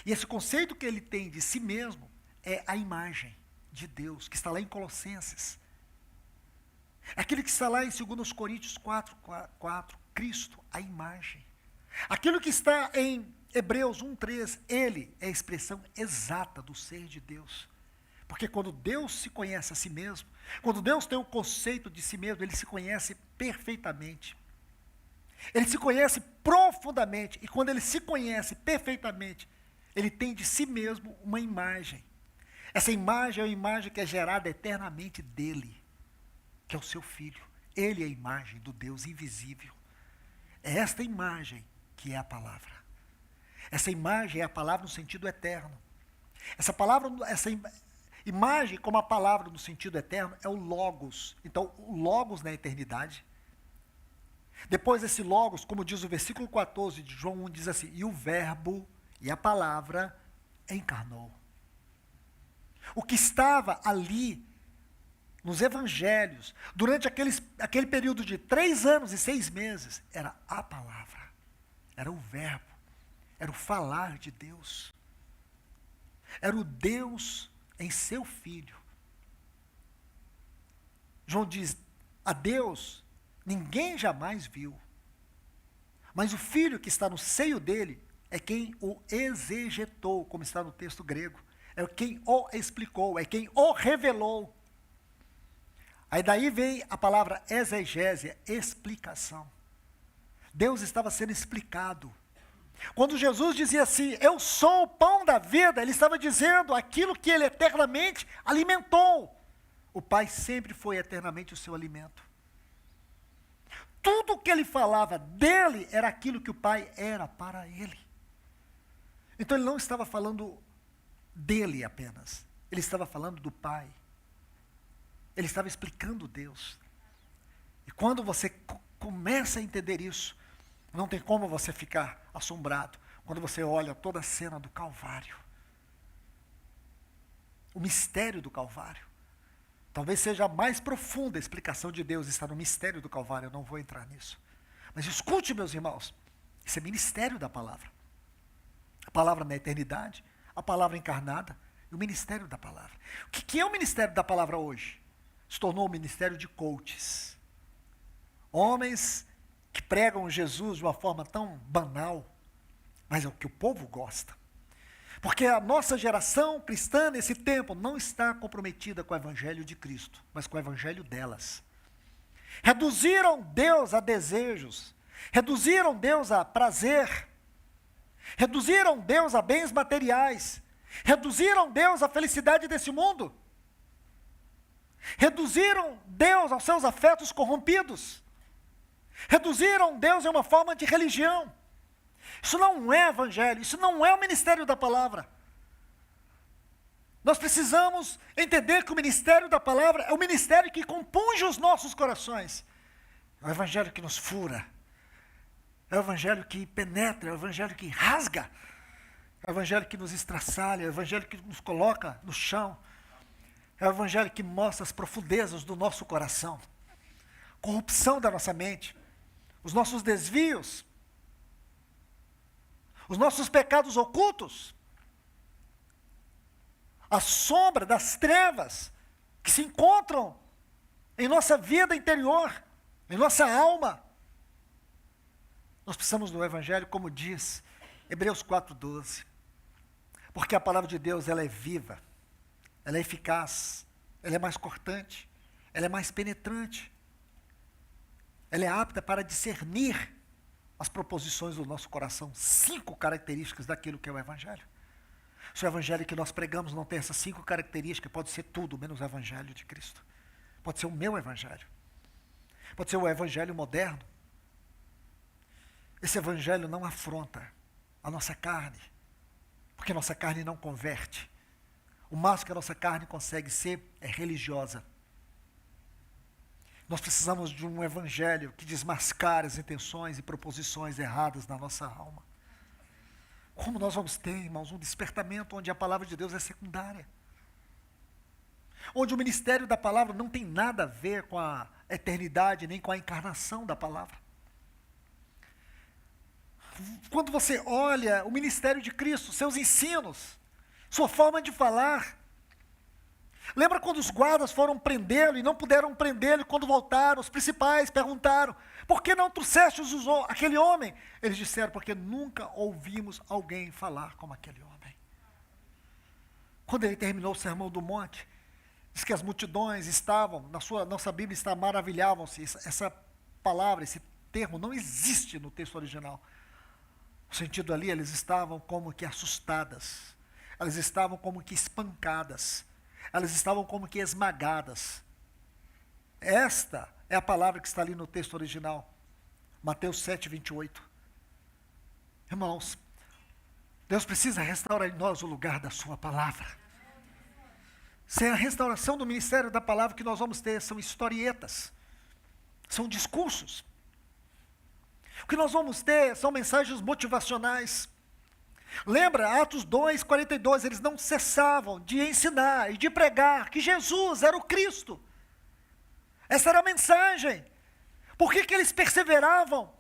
e esse conceito que ele tem de si mesmo é a imagem de Deus, que está lá em Colossenses. Aquele que está lá em 2 Coríntios 4, Cristo, a imagem. Aquilo que está em Hebreus 1:3, ele é a expressão exata do ser de Deus. Porque quando Deus se conhece a si mesmo, quando Deus tem o conceito de si mesmo, ele se conhece perfeitamente. Ele se conhece profundamente, e quando ele se conhece perfeitamente, ele tem de si mesmo uma imagem. Essa imagem é uma imagem que é gerada eternamente dele, que é o seu Filho. Ele é a imagem do Deus invisível. É esta imagem que é a palavra. Essa imagem é a palavra no sentido eterno. Essa imagem como a palavra no sentido eterno é o Logos. Então, o Logos na eternidade. Depois esse Logos, como diz o versículo 14 de João 1, diz assim, e o verbo e a palavra encarnou. O que estava ali nos evangelhos, durante aquele período de 3 anos e 6 meses, era a palavra, era o verbo, era o falar de Deus, era o Deus em seu Filho. João diz, a Deus ninguém jamais viu, mas o Filho que está no seio dele é quem o exegetou, como está no texto grego, é quem o explicou, é quem o revelou. Aí daí vem a palavra exegese, explicação. Deus estava sendo explicado. Quando Jesus dizia assim, eu sou o pão da vida, ele estava dizendo aquilo que ele eternamente alimentou. O Pai sempre foi eternamente o seu alimento. Tudo que ele falava dele era aquilo que o Pai era para ele. Então ele não estava falando dele apenas, ele estava falando do Pai. Ele estava explicando Deus. E quando você começa a entender isso, não tem como você ficar assombrado quando você olha toda a cena do Calvário. O mistério do Calvário. Talvez seja a mais profunda explicação de Deus, está no mistério do Calvário, eu não vou entrar nisso. Mas escute, meus irmãos, isso é ministério da palavra. A palavra na eternidade, a palavra encarnada e o ministério da palavra. O que é o ministério da palavra hoje? Se tornou o ministério de coaches. Homens que pregam Jesus de uma forma tão banal, mas é o que o povo gosta. Porque a nossa geração cristã nesse tempo não está comprometida com o evangelho de Cristo, mas com o evangelho delas. Reduziram Deus a desejos, reduziram Deus a prazer, reduziram Deus a bens materiais, reduziram Deus à felicidade desse mundo, reduziram Deus aos seus afetos corrompidos, reduziram Deus a uma forma de religião. Isso não é evangelho, isso não é o ministério da palavra. Nós precisamos entender que o ministério da palavra é o ministério que compunge os nossos corações. É o evangelho que nos fura, é o evangelho que penetra, é o evangelho que rasga, é o evangelho que nos estraçalha, é o evangelho que nos coloca no chão, é o evangelho que mostra as profundezas do nosso coração, corrupção da nossa mente, os nossos desvios, os nossos pecados ocultos, a sombra das trevas que se encontram em nossa vida interior, em nossa alma. Nós precisamos do evangelho, como diz Hebreus 4:12, porque a palavra de Deus ela é viva, ela é eficaz, ela é mais cortante, ela é mais penetrante, ela é apta para discernir as proposições do nosso coração. 5 características daquilo que é o evangelho. Se o evangelho que nós pregamos não tem essas 5 características, pode ser tudo menos o evangelho de Cristo. Pode ser o meu evangelho. Pode ser o evangelho moderno. Esse evangelho não afronta a nossa carne, porque a nossa carne não converte. O máximo que a nossa carne consegue ser é religiosa. Nós precisamos de um evangelho que desmascare as intenções e proposições erradas na nossa alma. Como nós vamos ter, irmãos, um despertamento onde a palavra de Deus é secundária? Onde o ministério da palavra não tem nada a ver com a eternidade, nem com a encarnação da palavra. Quando você olha o ministério de Cristo, seus ensinos, sua forma de falar. Lembra quando os guardas foram prendê-lo e não puderam prendê-lo, quando voltaram, os principais perguntaram, por que não trouxestes aquele homem? Eles disseram, porque nunca ouvimos alguém falar como aquele homem. Quando ele terminou o Sermão do Monte, diz que as multidões estavam, nossa Bíblia está maravilhavam-se, essa palavra, esse termo não existe no texto original. O sentido ali, eles estavam como que assustadas, elas estavam como que espancadas, elas estavam como que esmagadas. Esta é a palavra que está ali no texto original, Mateus 7:28. Irmãos, Deus precisa restaurar em nós o lugar da sua palavra. Sem a restauração do ministério da palavra, que nós vamos ter são historietas, são discursos. O que nós vamos ter são mensagens motivacionais. Lembra, Atos 2:42, eles não cessavam de ensinar e de pregar que Jesus era o Cristo, Essa era a mensagem. Por que eles perseveravam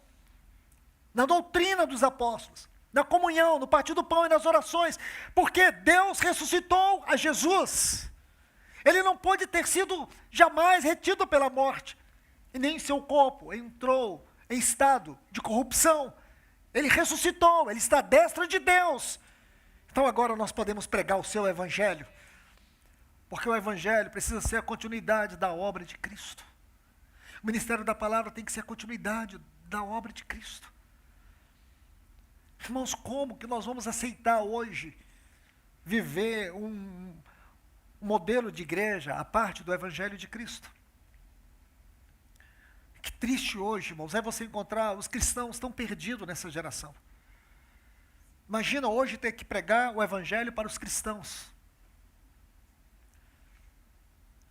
na doutrina dos apóstolos, na comunhão, no partir do pão e nas orações? Porque Deus ressuscitou a Jesus. Ele não pode ter sido jamais retido pela morte, e nem seu corpo entrou em estado de corrupção. Ele ressuscitou, ele está à destra de Deus. Então agora nós podemos pregar o seu evangelho, porque o evangelho precisa ser a continuidade da obra de Cristo. O ministério da palavra tem que ser a continuidade da obra de Cristo. Irmãos, como que nós vamos aceitar hoje viver um modelo de igreja à parte do evangelho de Cristo? Que triste hoje, irmãos, é você encontrar os cristãos tão perdidos nessa geração. Imagina hoje ter que pregar o evangelho para os cristãos.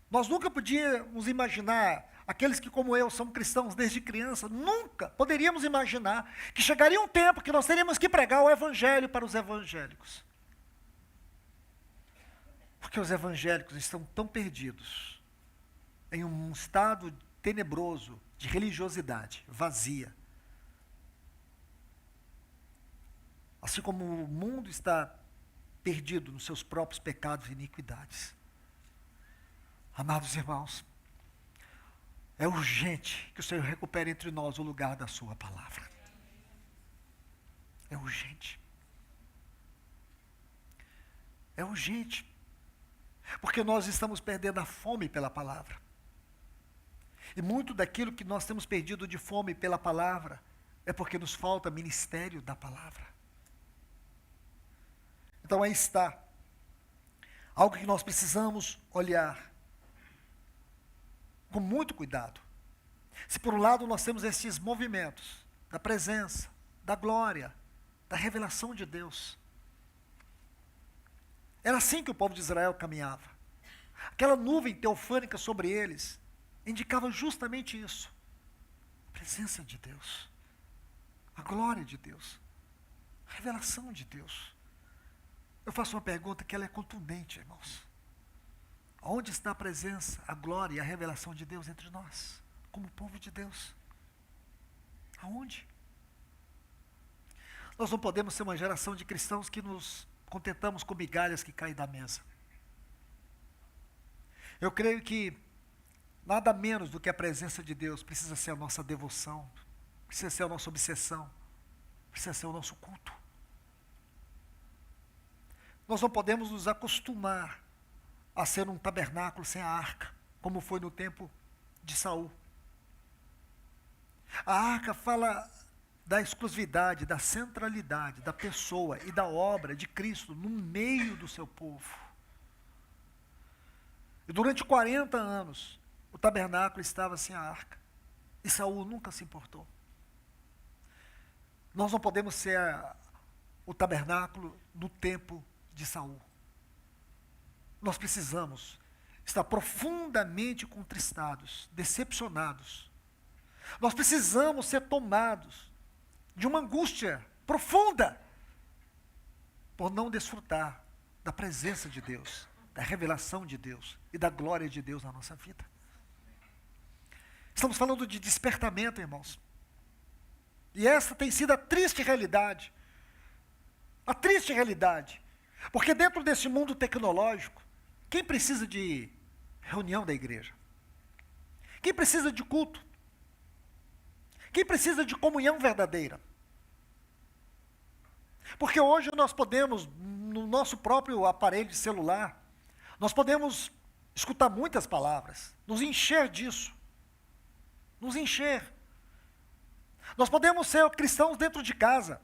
Nós nunca podíamos imaginar, aqueles que como eu são cristãos desde criança, nunca poderíamos imaginar que chegaria um tempo que nós teríamos que pregar o evangelho para os evangélicos. Porque os evangélicos estão tão perdidos em um estado tenebroso de religiosidade vazia. Assim como o mundo está perdido nos seus próprios pecados e iniquidades. Amados irmãos, é urgente que o Senhor recupere entre nós o lugar da sua palavra. É urgente. É urgente. Porque nós estamos perdendo a fome pela palavra. E muito daquilo que nós temos perdido de fome pela palavra é porque nos falta ministério da palavra. Então aí está. Algo que nós precisamos olhar com muito cuidado. Se por um lado nós temos esses movimentos da presença, da glória, da revelação de Deus. Era assim que o povo de Israel caminhava. Aquela nuvem teofânica sobre eles indicava justamente isso. A presença de Deus, a glória de Deus, a revelação de Deus. Eu faço uma pergunta que ela é contundente, irmãos. Onde está a presença, a glória e a revelação de Deus entre nós, como povo de Deus? Aonde? Nós não podemos ser uma geração de cristãos que nos contentamos com migalhas que caem da mesa. Eu creio que nada menos do que a presença de Deus precisa ser a nossa devoção, precisa ser a nossa obsessão, precisa ser o nosso culto. Nós não podemos nos acostumar a ser um tabernáculo sem a arca, como foi no tempo de Saul. A arca fala da exclusividade, da centralidade, da pessoa e da obra de Cristo no meio do seu povo. E durante 40 anos, o tabernáculo estava sem a arca. E Saul nunca se importou. Nós não podemos ser o tabernáculo no tempo de Saul. Nós precisamos estar profundamente contristados, decepcionados. Nós precisamos ser tomados de uma angústia profunda por não desfrutar da presença de Deus, da revelação de Deus e da glória de Deus na nossa vida. Estamos falando de despertamento, irmãos. E essa tem sido a triste realidade. A triste realidade. Porque dentro desse mundo tecnológico, quem precisa de reunião da igreja? Quem precisa de culto? Quem precisa de comunhão verdadeira? Porque hoje nós podemos, no nosso próprio aparelho de celular, nós podemos escutar muitas palavras, nos encher disso. Nos encher. Nós podemos ser cristãos dentro de casa.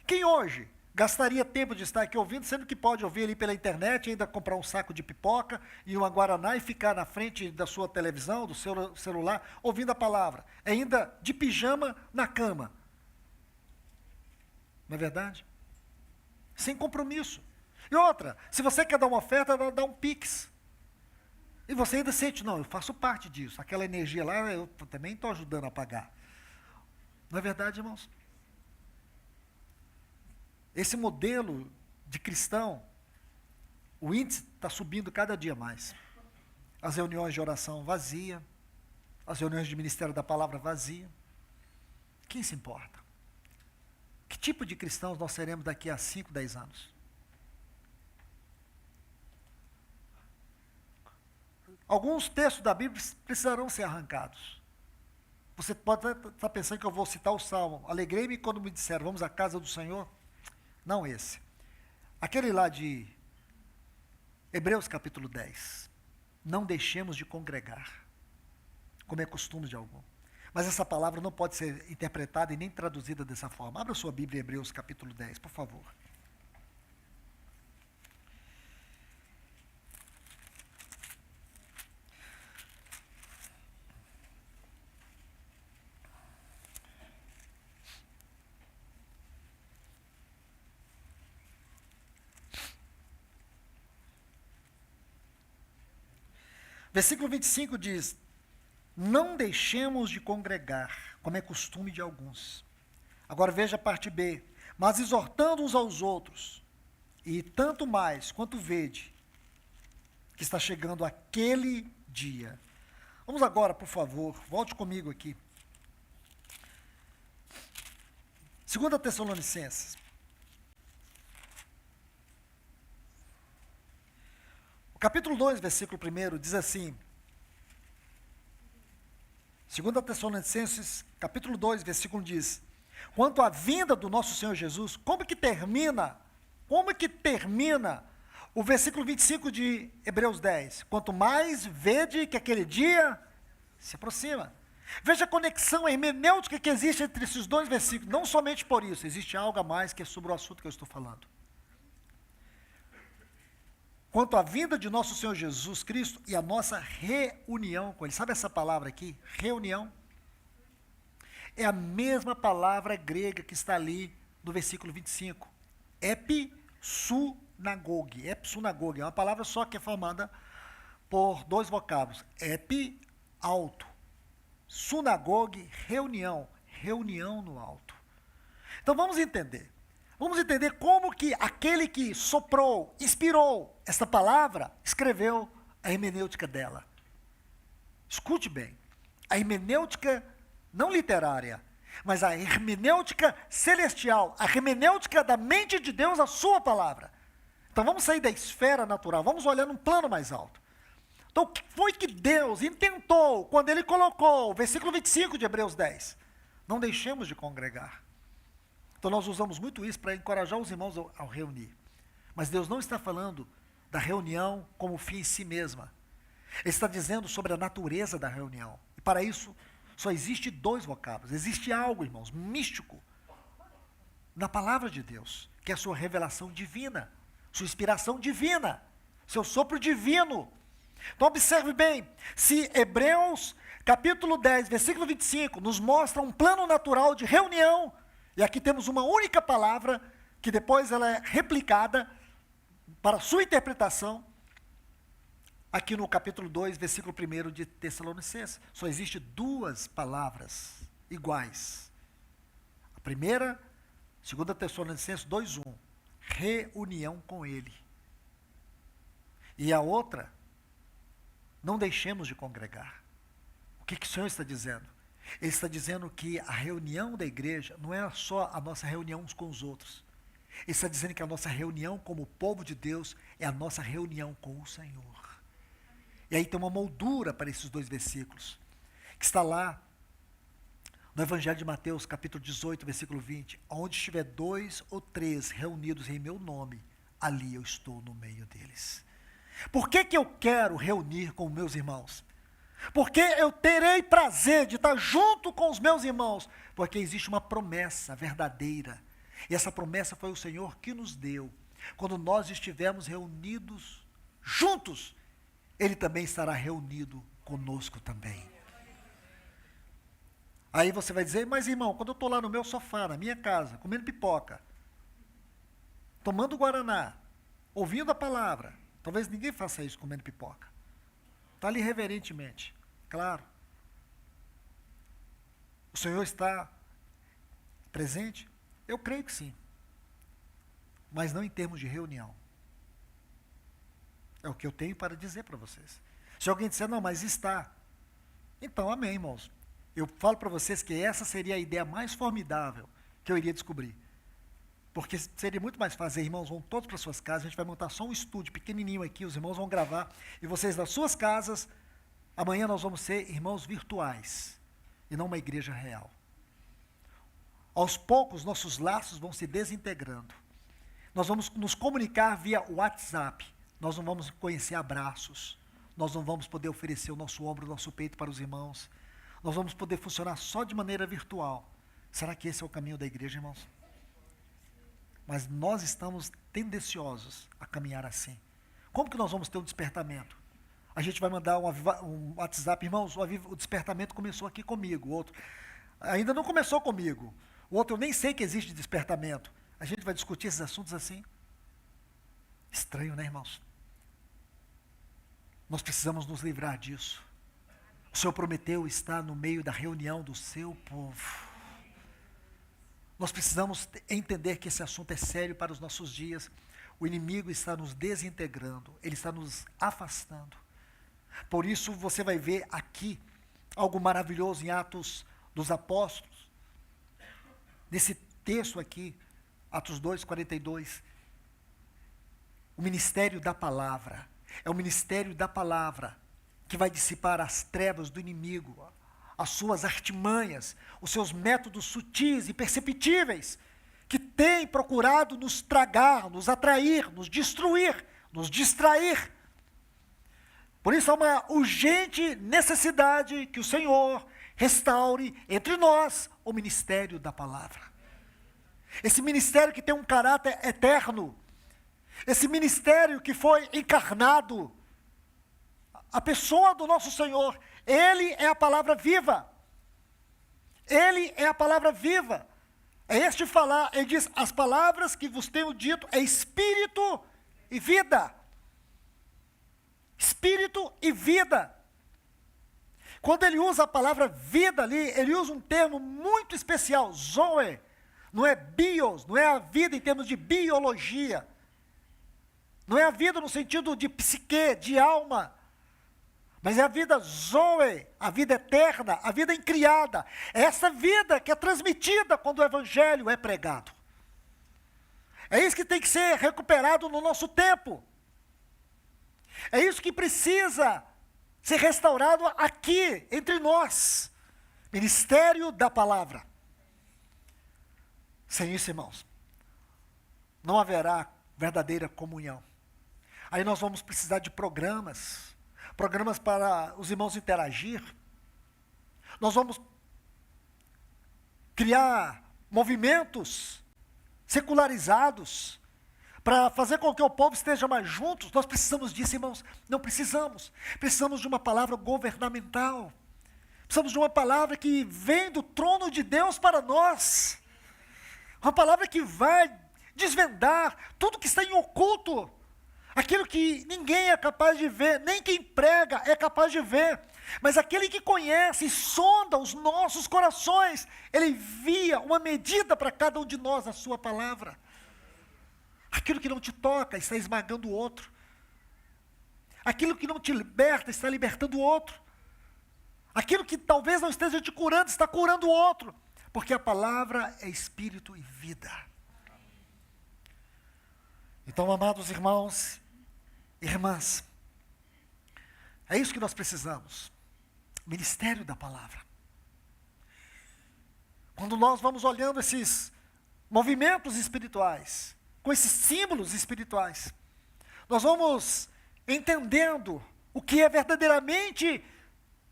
Quem hoje gastaria tempo de estar aqui ouvindo, sendo que pode ouvir ali pela internet, ainda comprar um saco de pipoca e uma guaraná e ficar na frente da sua televisão, do seu celular, ouvindo a palavra, ainda de pijama na cama. Não é verdade? Sem compromisso. E outra, se você quer dar uma oferta, dá um Pix. E você ainda sente, não, eu faço parte disso. Aquela energia lá, eu também estou ajudando a pagar. Não é verdade, irmãos? Esse modelo de cristão, o índice está subindo cada dia mais. as reuniões de oração vazia, as reuniões de ministério da palavra vazia. Quem se importa? Que tipo de cristãos nós seremos daqui a 5, 10 anos? Alguns textos da Bíblia precisarão ser arrancados. Você pode estar pensando que eu vou citar o Salmo. Alegrei-me quando me disseram, vamos à casa do Senhor. Não esse. Aquele lá de Hebreus capítulo 10. Não deixemos de congregar, como é costume de algum. Mas essa palavra não pode ser interpretada e nem traduzida dessa forma. Abra sua Bíblia em Hebreus capítulo 10, por favor. Versículo 25 diz, não deixemos de congregar, como é costume de alguns. Agora veja a parte B. Mas exortando uns aos outros, e tanto mais quanto vede, que está chegando aquele dia. Vamos agora, por favor, volte comigo aqui. 2 Tessalonicenses. O capítulo 2, versículo 1, diz assim, 2 Tessalonicenses, capítulo 2, versículo 1 diz, quanto à vinda do nosso Senhor Jesus, como que termina o versículo 25 de Hebreus 10? Quanto mais vede que aquele dia se aproxima. Veja a conexão hermenêutica que existe entre esses dois versículos, não somente por isso, existe algo a mais que é sobre o assunto que eu estou falando. Quanto à vinda de nosso Senhor Jesus Cristo e a nossa reunião com Ele. Sabe essa palavra aqui? Reunião. É a mesma palavra grega que está ali no versículo 25. Episunagoge. Episunagoge. É uma palavra só que é formada por dois vocábulos. Epi, alto. Sunagoge, reunião. Reunião no alto. Então vamos entender. Vamos entender como que aquele que soprou, inspirou essa palavra, escreveu a hermenêutica dela. Escute bem, a hermenêutica não literária, mas a hermenêutica celestial, a hermenêutica da mente de Deus, a sua palavra. Então vamos sair da esfera natural, vamos olhar num plano mais alto. Então o que foi que Deus intentou quando Ele colocou o versículo 25 de Hebreus 10? Não deixemos de congregar. Então nós usamos muito isso para encorajar os irmãos ao reunir. Mas Deus não está falando da reunião como fim em si mesma. Ele está dizendo sobre a natureza da reunião. E para isso, só existe dois vocábulos. Existe algo, irmãos, místico, na palavra de Deus, que é a sua revelação divina, sua inspiração divina, seu sopro divino. Então observe bem, se Hebreus capítulo 10, versículo 25, nos mostra um plano natural de reunião, e aqui temos uma única palavra, que depois ela é replicada para sua interpretação, aqui no capítulo 2, versículo 1 de Tessalonicenses. Só existe duas palavras iguais. A primeira, 2 Tessalonicenses 2:1, reunião com Ele. E a outra, não deixemos de congregar. O que o Senhor está dizendo? Ele está dizendo que a reunião da igreja não é só a nossa reunião uns com os outros. Ele está dizendo que a nossa reunião como povo de Deus é a nossa reunião com o Senhor. E aí tem uma moldura para esses dois versículos, que está lá no Evangelho de Mateus, capítulo 18, versículo 20. Onde estiver 2 ou 3 reunidos em meu nome, ali eu estou no meio deles. Por que eu quero reunir com meus irmãos? Porque eu terei prazer de estar junto com os meus irmãos, porque existe uma promessa verdadeira, e essa promessa foi o Senhor que nos deu. Quando nós estivermos reunidos juntos, Ele também estará reunido conosco também. Aí você vai dizer, mas irmão, quando eu estou lá no meu sofá, na minha casa, comendo pipoca, tomando guaraná, ouvindo a palavra, talvez ninguém faça isso comendo pipoca. Está ali reverentemente, claro. O Senhor está presente? Eu creio que sim. Mas não em termos de reunião. É o que eu tenho para dizer para vocês. Se alguém disser, não, mas está. Então, amém, irmãos. Eu falo para vocês que essa seria a ideia mais formidável que eu iria descobrir. Porque seria muito mais fácil, irmãos, vão todos para suas casas, a gente vai montar só um estúdio pequenininho aqui, os irmãos vão gravar, e vocês nas suas casas, amanhã nós vamos ser irmãos virtuais, e não uma igreja real. Aos poucos, nossos laços vão se desintegrando. Nós vamos nos comunicar via WhatsApp, nós não vamos conhecer abraços, nós não vamos poder oferecer o nosso ombro, o nosso peito para os irmãos, nós vamos poder funcionar só de maneira virtual. Será que esse é o caminho da igreja, irmãos? Mas nós estamos tendenciosos a caminhar assim. Como que nós vamos ter um despertamento? A gente vai mandar um WhatsApp, irmãos, o despertamento começou aqui comigo, o outro ainda não começou comigo, o outro eu nem sei que existe despertamento. A gente vai discutir esses assuntos assim? Estranho, né, irmãos? Nós precisamos nos livrar disso. O Senhor prometeu estar no meio da reunião do seu povo. Nós precisamos entender que esse assunto é sério para os nossos dias. O inimigo está nos desintegrando, ele está nos afastando. Por isso você vai ver aqui algo maravilhoso em Atos dos Apóstolos. Nesse texto aqui, Atos 2:42. O ministério da palavra. É o ministério da palavra que vai dissipar as trevas do inimigo, as suas artimanhas, os seus métodos sutis e perceptíveis, que têm procurado nos tragar, nos atrair, nos destruir, nos distrair. Por isso há uma urgente necessidade que o Senhor restaure entre nós o ministério da palavra. Esse ministério que tem um caráter eterno, esse ministério que foi encarnado, a pessoa do nosso Senhor, Ele é a palavra viva. Ele é a palavra viva. É este falar, ele diz, as palavras que vos tenho dito é espírito e vida. Espírito e vida. Quando ele usa a palavra vida ali, ele usa um termo muito especial, zoe. Não é bios, não é a vida em termos de biologia. Não é a vida no sentido de psique, de alma. Mas é a vida zoe, a vida eterna, a vida incriada. É essa vida que é transmitida quando o evangelho é pregado. É isso que tem que ser recuperado no nosso tempo. É isso que precisa ser restaurado aqui, entre nós. Ministério da palavra. Sem isso, irmãos, não haverá verdadeira comunhão. Aí nós vamos precisar de programas para os irmãos interagir. Nós vamos criar movimentos secularizados para fazer com que o povo esteja mais juntos. Nós precisamos disso, irmãos. Não precisamos. Precisamos de uma palavra governamental. Precisamos de uma palavra que vem do trono de Deus para nós. Uma palavra que vai desvendar tudo que está em oculto. Aquilo que ninguém é capaz de ver, nem quem prega é capaz de ver. Mas aquele que conhece e sonda os nossos corações, ele envia uma medida para cada um de nós, a sua palavra. Aquilo que não te toca está esmagando o outro. Aquilo que não te liberta está libertando o outro. Aquilo que talvez não esteja te curando, está curando o outro. Porque a palavra é espírito e vida. Então, amados irmãos, irmãs, é isso que nós precisamos. Ministério da palavra. Quando nós vamos olhando esses movimentos espirituais, com esses símbolos espirituais, nós vamos entendendo o que é verdadeiramente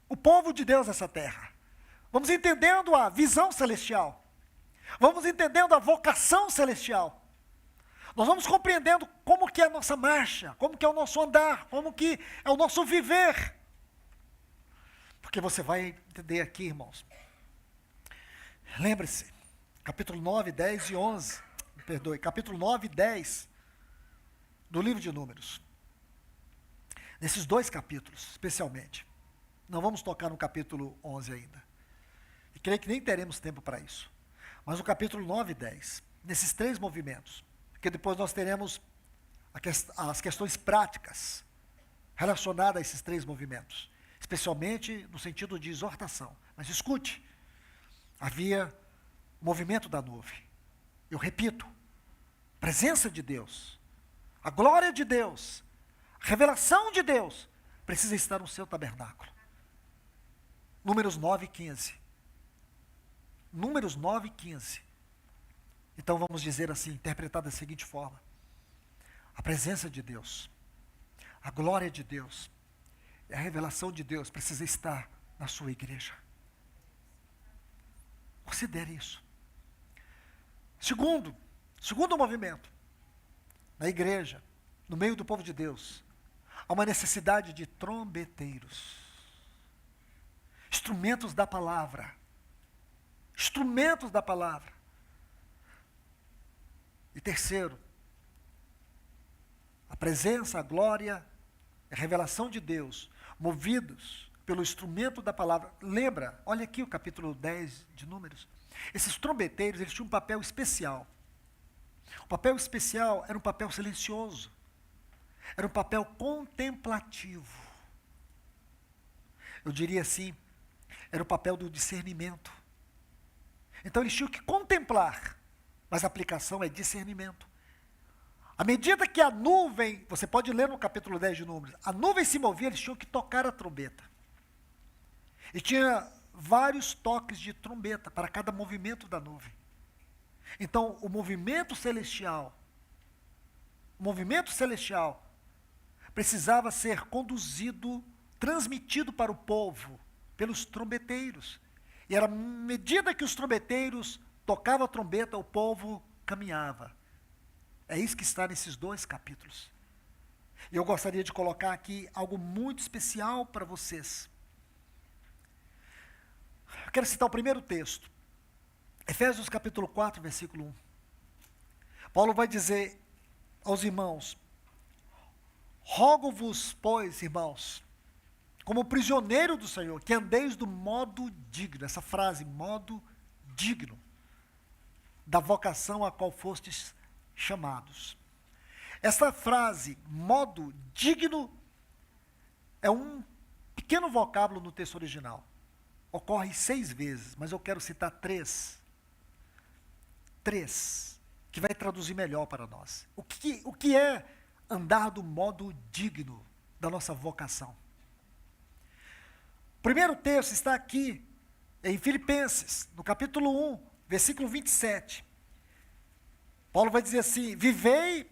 o povo de Deus nessa terra. Vamos entendendo a visão celestial. Vamos entendendo a vocação celestial. Nós vamos compreendendo como que é a nossa marcha, como que é o nosso andar, como que é o nosso viver. Porque você vai entender aqui, irmãos. Lembre-se, capítulo 9, 10 e 11, capítulo 9 e 10 do livro de Números. Nesses dois capítulos, especialmente. Não vamos tocar no capítulo 11 ainda. E creio que nem teremos tempo para isso. Mas o capítulo 9 e 10, nesses três movimentos, porque depois nós teremos as questões práticas relacionada a esses 3 movimentos, especialmente no sentido de exortação. Mas escute, havia o movimento da nuvem. Eu repito, presença de Deus, a glória de Deus, a revelação de Deus, precisa estar no seu tabernáculo. Números 9 e 15. Números 9 e 15. Então vamos dizer assim, interpretar da seguinte forma: a presença de Deus, a glória de Deus, e a revelação de Deus precisa estar na sua igreja. Considere isso. Segundo movimento, na igreja, no meio do povo de Deus, há uma necessidade de trombeteiros, instrumentos da palavra, instrumentos da palavra. E terceiro, a presença, a glória, a revelação de Deus, movidos pelo instrumento da palavra. Lembra, olha aqui o capítulo 10 de Números. Esses trombeteiros, eles tinham um papel especial. O papel especial era um papel silencioso. Era um papel contemplativo. Eu diria assim, era o papel do discernimento. Então eles tinham que contemplar, mas a aplicação é discernimento. À medida que a nuvem, você pode ler no capítulo 10 de Números, a nuvem se movia, eles tinham que tocar a trombeta. E tinha vários toques de trombeta para cada movimento da nuvem. Então, o movimento celestial precisava ser conduzido, transmitido para o povo, pelos trombeteiros. E era à medida que os trombeteiros tocavam a trombeta, o povo caminhava. É isso que está nesses 2 capítulos. E eu gostaria de colocar aqui algo muito especial para vocês. Eu quero citar o primeiro texto. Efésios capítulo 4, versículo 1. Paulo vai dizer aos irmãos: rogo-vos, pois, irmãos, como prisioneiro do Senhor, que andeis do modo digno. Essa frase, modo digno, da vocação a qual fostes chamados. Essa frase, modo digno, é um pequeno vocábulo no texto original. Ocorre 6 vezes, mas eu quero citar 3. 3, que vai traduzir melhor para nós. O que é andar do modo digno da nossa vocação? O primeiro texto está aqui, em Filipenses, no capítulo 1, versículo 27. Paulo vai dizer assim: vivei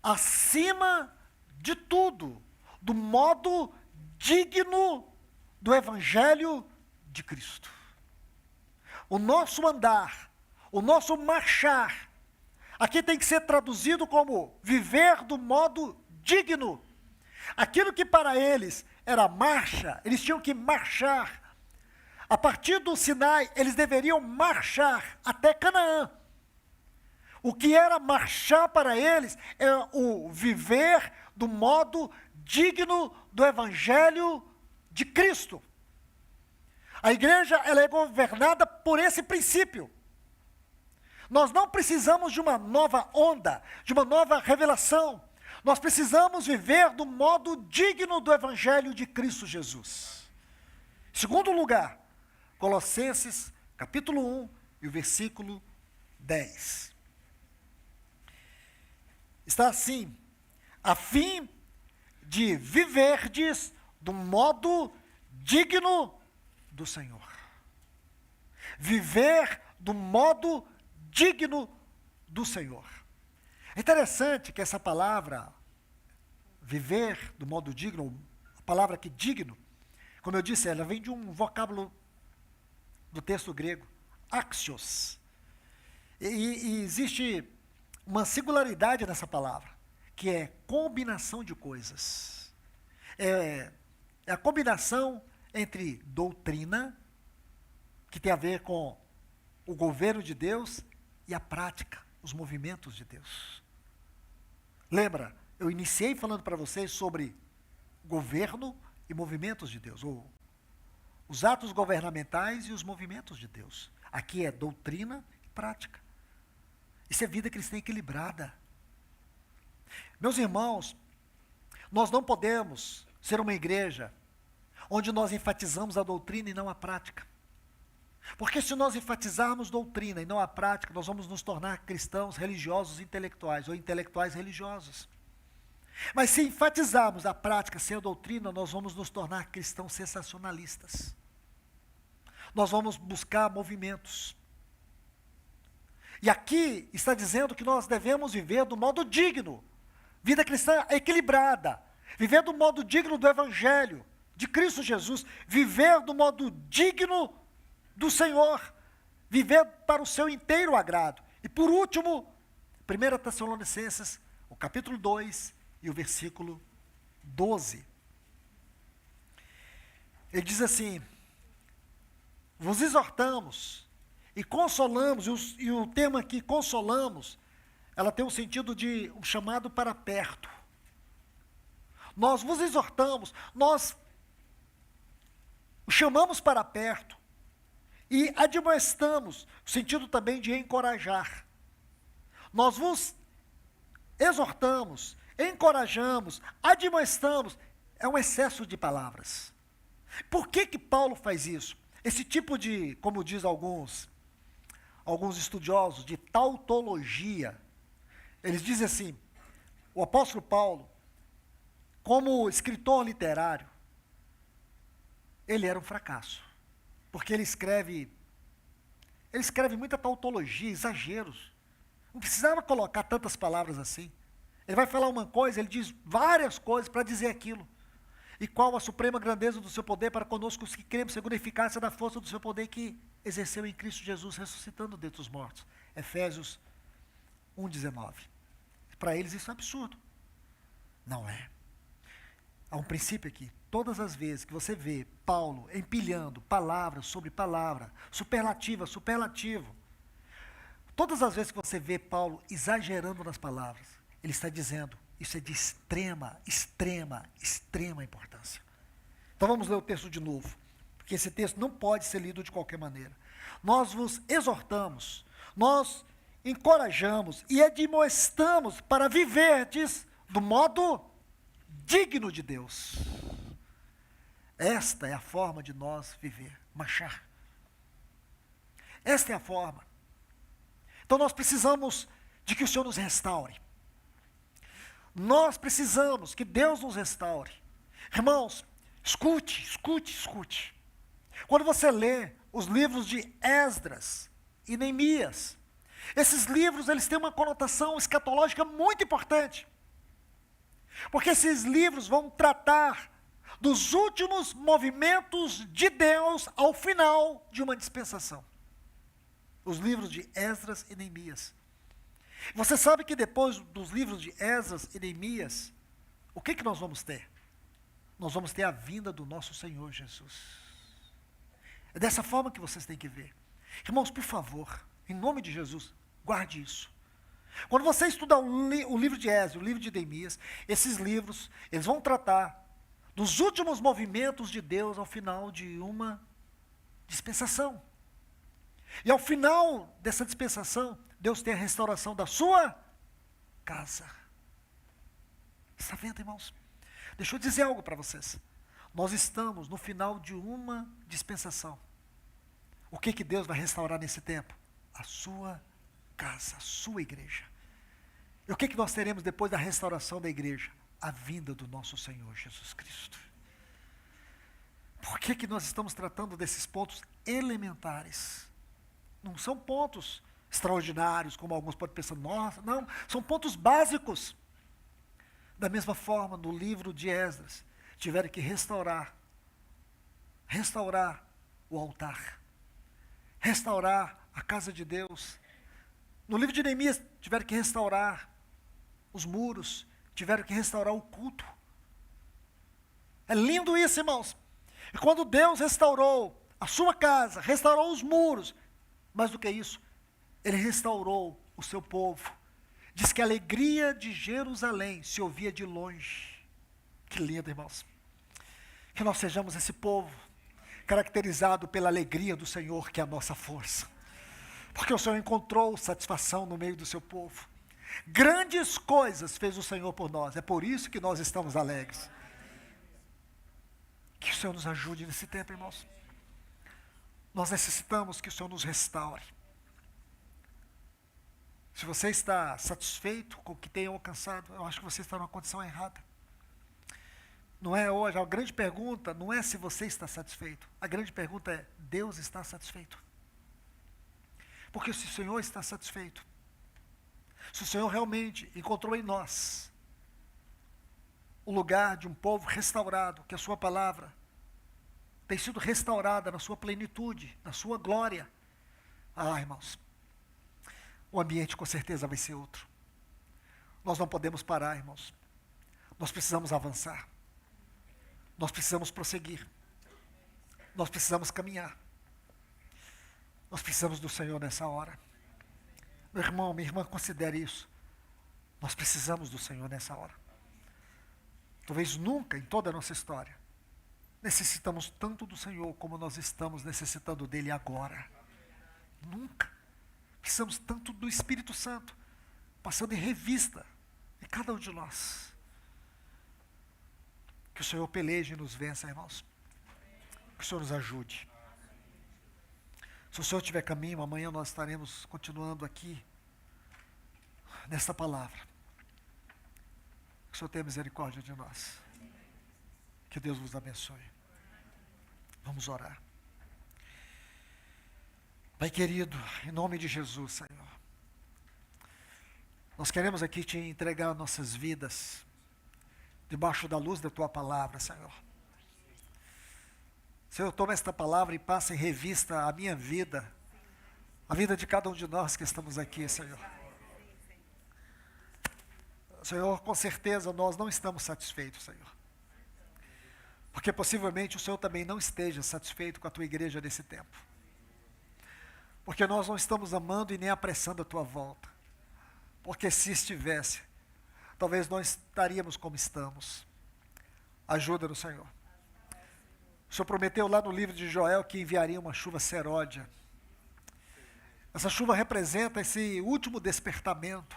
acima de tudo, do modo digno do Evangelho de Cristo. O nosso andar, o nosso marchar, aqui tem que ser traduzido como viver do modo digno. Aquilo que para eles era marcha, eles tinham que marchar. A partir do Sinai, eles deveriam marchar até Canaã. O que era marchar para eles é o viver do modo digno do Evangelho de Cristo. A igreja, ela é governada por esse princípio. Nós não precisamos de uma nova onda, de uma nova revelação. Nós precisamos viver do modo digno do Evangelho de Cristo Jesus. Segundo lugar, Colossenses, capítulo 1 e o versículo 10. Está assim: a fim de viverdes do modo digno do Senhor. Viver do modo digno do Senhor. É interessante que essa palavra, viver do modo digno, a palavra aqui digno, como eu disse, ela vem de um vocábulo do texto grego, axios. E existe uma singularidade nessa palavra, que é combinação de coisas. É a combinação entre doutrina, que tem a ver com o governo de Deus, e a prática, os movimentos de Deus. Lembra, eu iniciei falando para vocês sobre governo e movimentos de Deus, ou os atos governamentais e os movimentos de Deus. Aqui é doutrina e prática. Isso é vida cristã equilibrada. Meus irmãos, Nós não podemos ser uma igreja onde nós enfatizamos a doutrina e não a prática. Porque se nós enfatizarmos doutrina e não a prática, nós vamos nos tornar cristãos religiosos intelectuais ou intelectuais religiosos. Mas se enfatizarmos a prática sem a doutrina, nós vamos nos tornar cristãos sensacionalistas. Nós vamos buscar movimentos. E aqui está dizendo que nós devemos viver do modo digno, vida cristã equilibrada, viver do modo digno do Evangelho de Cristo Jesus, viver do modo digno do Senhor, viver para o seu inteiro agrado. E por último, 1 Tessalonicenses, o capítulo 2 e o versículo 12. Ele diz assim: vos exortamos e consolamos, e o termo aqui, consolamos, ela tem o sentido de um chamado para perto. Nós vos exortamos, nós o chamamos para perto e admoestamos, o sentido também de encorajar. Nós vos exortamos, encorajamos, admoestamos, é um excesso de palavras. Por que que Paulo faz isso? Esse tipo de, como diz alguns estudiosos, de tautologia, eles dizem assim, o apóstolo Paulo, como escritor literário, ele era um fracasso, porque ele escreve muita tautologia, exageros, não precisava colocar tantas palavras assim. Ele vai falar uma coisa, ele diz várias coisas para dizer aquilo. E qual a suprema grandeza do seu poder para conosco os que cremos, segundo a eficácia da força do seu poder que exerceu em Cristo Jesus, ressuscitando dentre os mortos. Efésios 1,19. Para eles isso é absurdo. Não é. Há um princípio aqui. Todas as vezes que você vê Paulo empilhando palavra sobre palavra, superlativo, todas as vezes que você vê Paulo exagerando nas palavras, ele está dizendo, isso é de extrema importância. Então vamos ler o texto de novo, porque esse texto não pode ser lido de qualquer maneira. Nós vos exortamos, nós encorajamos e admoestamos para viverdes do modo digno de Deus. Esta é a forma de nós viver, marchar. Esta é a forma. Então nós precisamos de que o Senhor nos restaure. Nós precisamos que Deus nos restaure. Irmãos, escute. Quando você lê os livros de Esdras e Neemias, esses livros eles têm uma conotação escatológica muito importante. Porque esses livros vão tratar dos últimos movimentos de Deus ao final de uma dispensação. Os livros de Esdras e Neemias. Você sabe que depois dos livros de Esdras e Neemias, o que nós vamos ter? Nós vamos ter a vinda do nosso Senhor Jesus. É dessa forma que vocês têm que ver. Irmãos, por favor, em nome de Jesus, guarde isso. Quando você estudar o livro de Esdras, o livro de Neemias, esses livros, eles vão tratar dos últimos movimentos de Deus ao final de uma dispensação. E ao final dessa dispensação, Deus tem a restauração da sua casa. Está vendo, irmãos? Deixa eu dizer algo para vocês. Nós estamos no final de uma dispensação. O que Deus vai restaurar nesse tempo? A sua casa, a sua igreja. E o que nós teremos depois da restauração da igreja? A vinda do nosso Senhor Jesus Cristo. Por que nós estamos tratando desses pontos elementares? Não são pontos extraordinários, como alguns podem pensar, nossa, não, são pontos básicos. Da mesma forma, no livro de Esdras, tiveram que restaurar o altar, restaurar a casa de Deus. No livro de Neemias, tiveram que restaurar os muros, tiveram que restaurar o culto. É lindo isso, irmãos. E quando Deus restaurou a sua casa, restaurou os muros, mais do que isso, Ele restaurou o seu povo. Diz que a alegria de Jerusalém se ouvia de longe. Que lindo, irmãos. Que nós sejamos esse povo, caracterizado pela alegria do Senhor, que é a nossa força. Porque o Senhor encontrou satisfação no meio do seu povo. Grandes coisas fez o Senhor por nós. É por isso que nós estamos alegres. Que o Senhor nos ajude nesse tempo, irmãos. Nós necessitamos que o Senhor nos restaure. Se você está satisfeito com o que tem alcançado, eu acho que você está numa condição errada. Não é hoje, a grande pergunta não é se você está satisfeito. A grande pergunta é, Deus está satisfeito? Porque se o Senhor está satisfeito, se o Senhor realmente encontrou em nós o lugar de um povo restaurado, que a sua palavra tem sido restaurada na sua plenitude, na sua glória, irmãos, o ambiente com certeza vai ser outro. Nós não podemos parar, irmãos. Nós precisamos avançar. Nós precisamos prosseguir. Nós precisamos caminhar. Nós precisamos do Senhor nessa hora. Meu irmão, minha irmã, considere isso. Nós precisamos do Senhor nessa hora. Talvez nunca em toda a nossa história necessitamos tanto do Senhor como nós estamos necessitando dele agora. Nunca. Precisamos tanto do Espírito Santo, passando em revista em cada um de nós. Que o Senhor peleje e nos vença, irmãos. Que o Senhor nos ajude. Se o Senhor tiver caminho, amanhã nós estaremos continuando aqui, nesta palavra. Que o Senhor tenha misericórdia de nós. Que Deus vos abençoe. Vamos orar. Pai querido, em nome de Jesus, Senhor, nós queremos aqui te entregar nossas vidas, debaixo da luz da Tua palavra, Senhor. Senhor, toma esta palavra e passa em revista a minha vida, a vida de cada um de nós que estamos aqui, Senhor. Senhor, com certeza nós não estamos satisfeitos, Senhor. Porque possivelmente o Senhor também não esteja satisfeito com a Tua igreja nesse tempo. Porque nós não estamos amando e nem apressando a Tua volta. Porque se estivesse, talvez nós estaríamos como estamos. Ajuda-nos, Senhor. O Senhor prometeu lá no livro de Joel que enviaria uma chuva seródia. Essa chuva representa esse último despertamento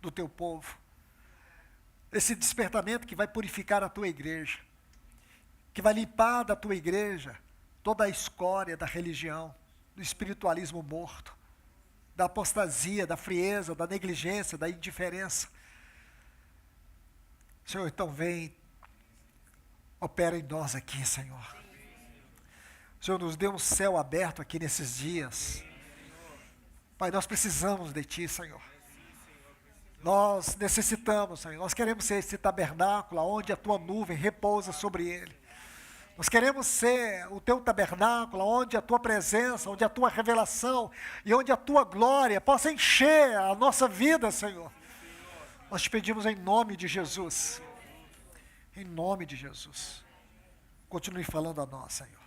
do Teu povo. Esse despertamento que vai purificar a Tua igreja. Que vai limpar da Tua igreja toda a escória da religião, do espiritualismo morto, da apostasia, da frieza, da negligência, da indiferença. Senhor, então vem, opera em nós aqui, Senhor. Senhor, nos dê um céu aberto aqui nesses dias. Pai, nós precisamos de Ti, Senhor. Nós necessitamos, Senhor. Nós queremos ser esse tabernáculo onde a Tua nuvem repousa sobre ele. Nós queremos ser o Teu tabernáculo, onde a Tua presença, onde a Tua revelação e onde a Tua glória possa encher a nossa vida, Senhor. Nós te pedimos em nome de Jesus. Em nome de Jesus. Continue falando a nós, Senhor.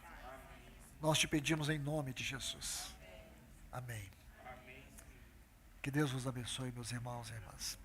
Nós te pedimos em nome de Jesus. Amém. Que Deus vos abençoe, meus irmãos e irmãs.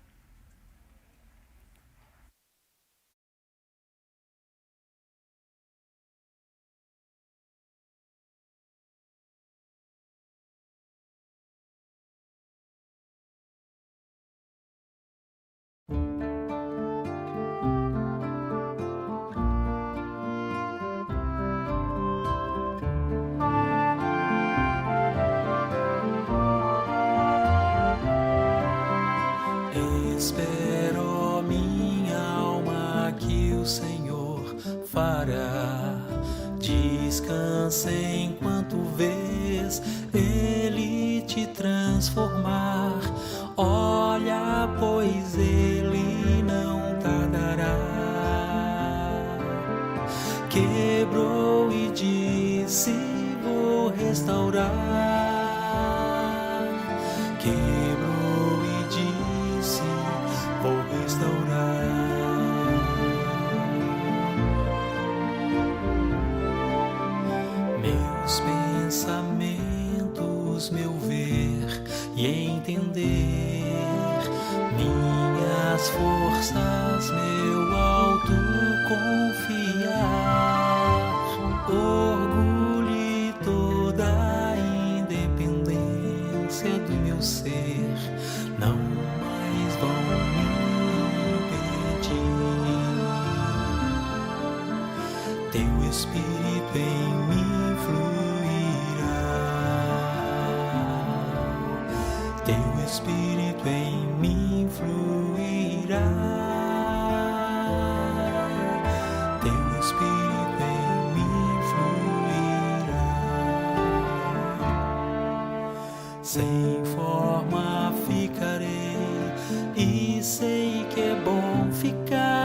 Espero minha alma que o Senhor fará. Descanse enquanto vês Ele te transformar. Olha, pois Ele não tardará. Quebrou e disse: vou restaurar. Quebrou e disse: vou restaurar. Meus pensamentos, meu ver e entender, minhas forças, meu alto confiar, orgulho e toda a independência do meu ser, não mais Espírito em mim fluirá. Teu Espírito em mim fluirá. Teu Espírito em mim fluirá. Sem forma ficarei e sei que é bom ficar.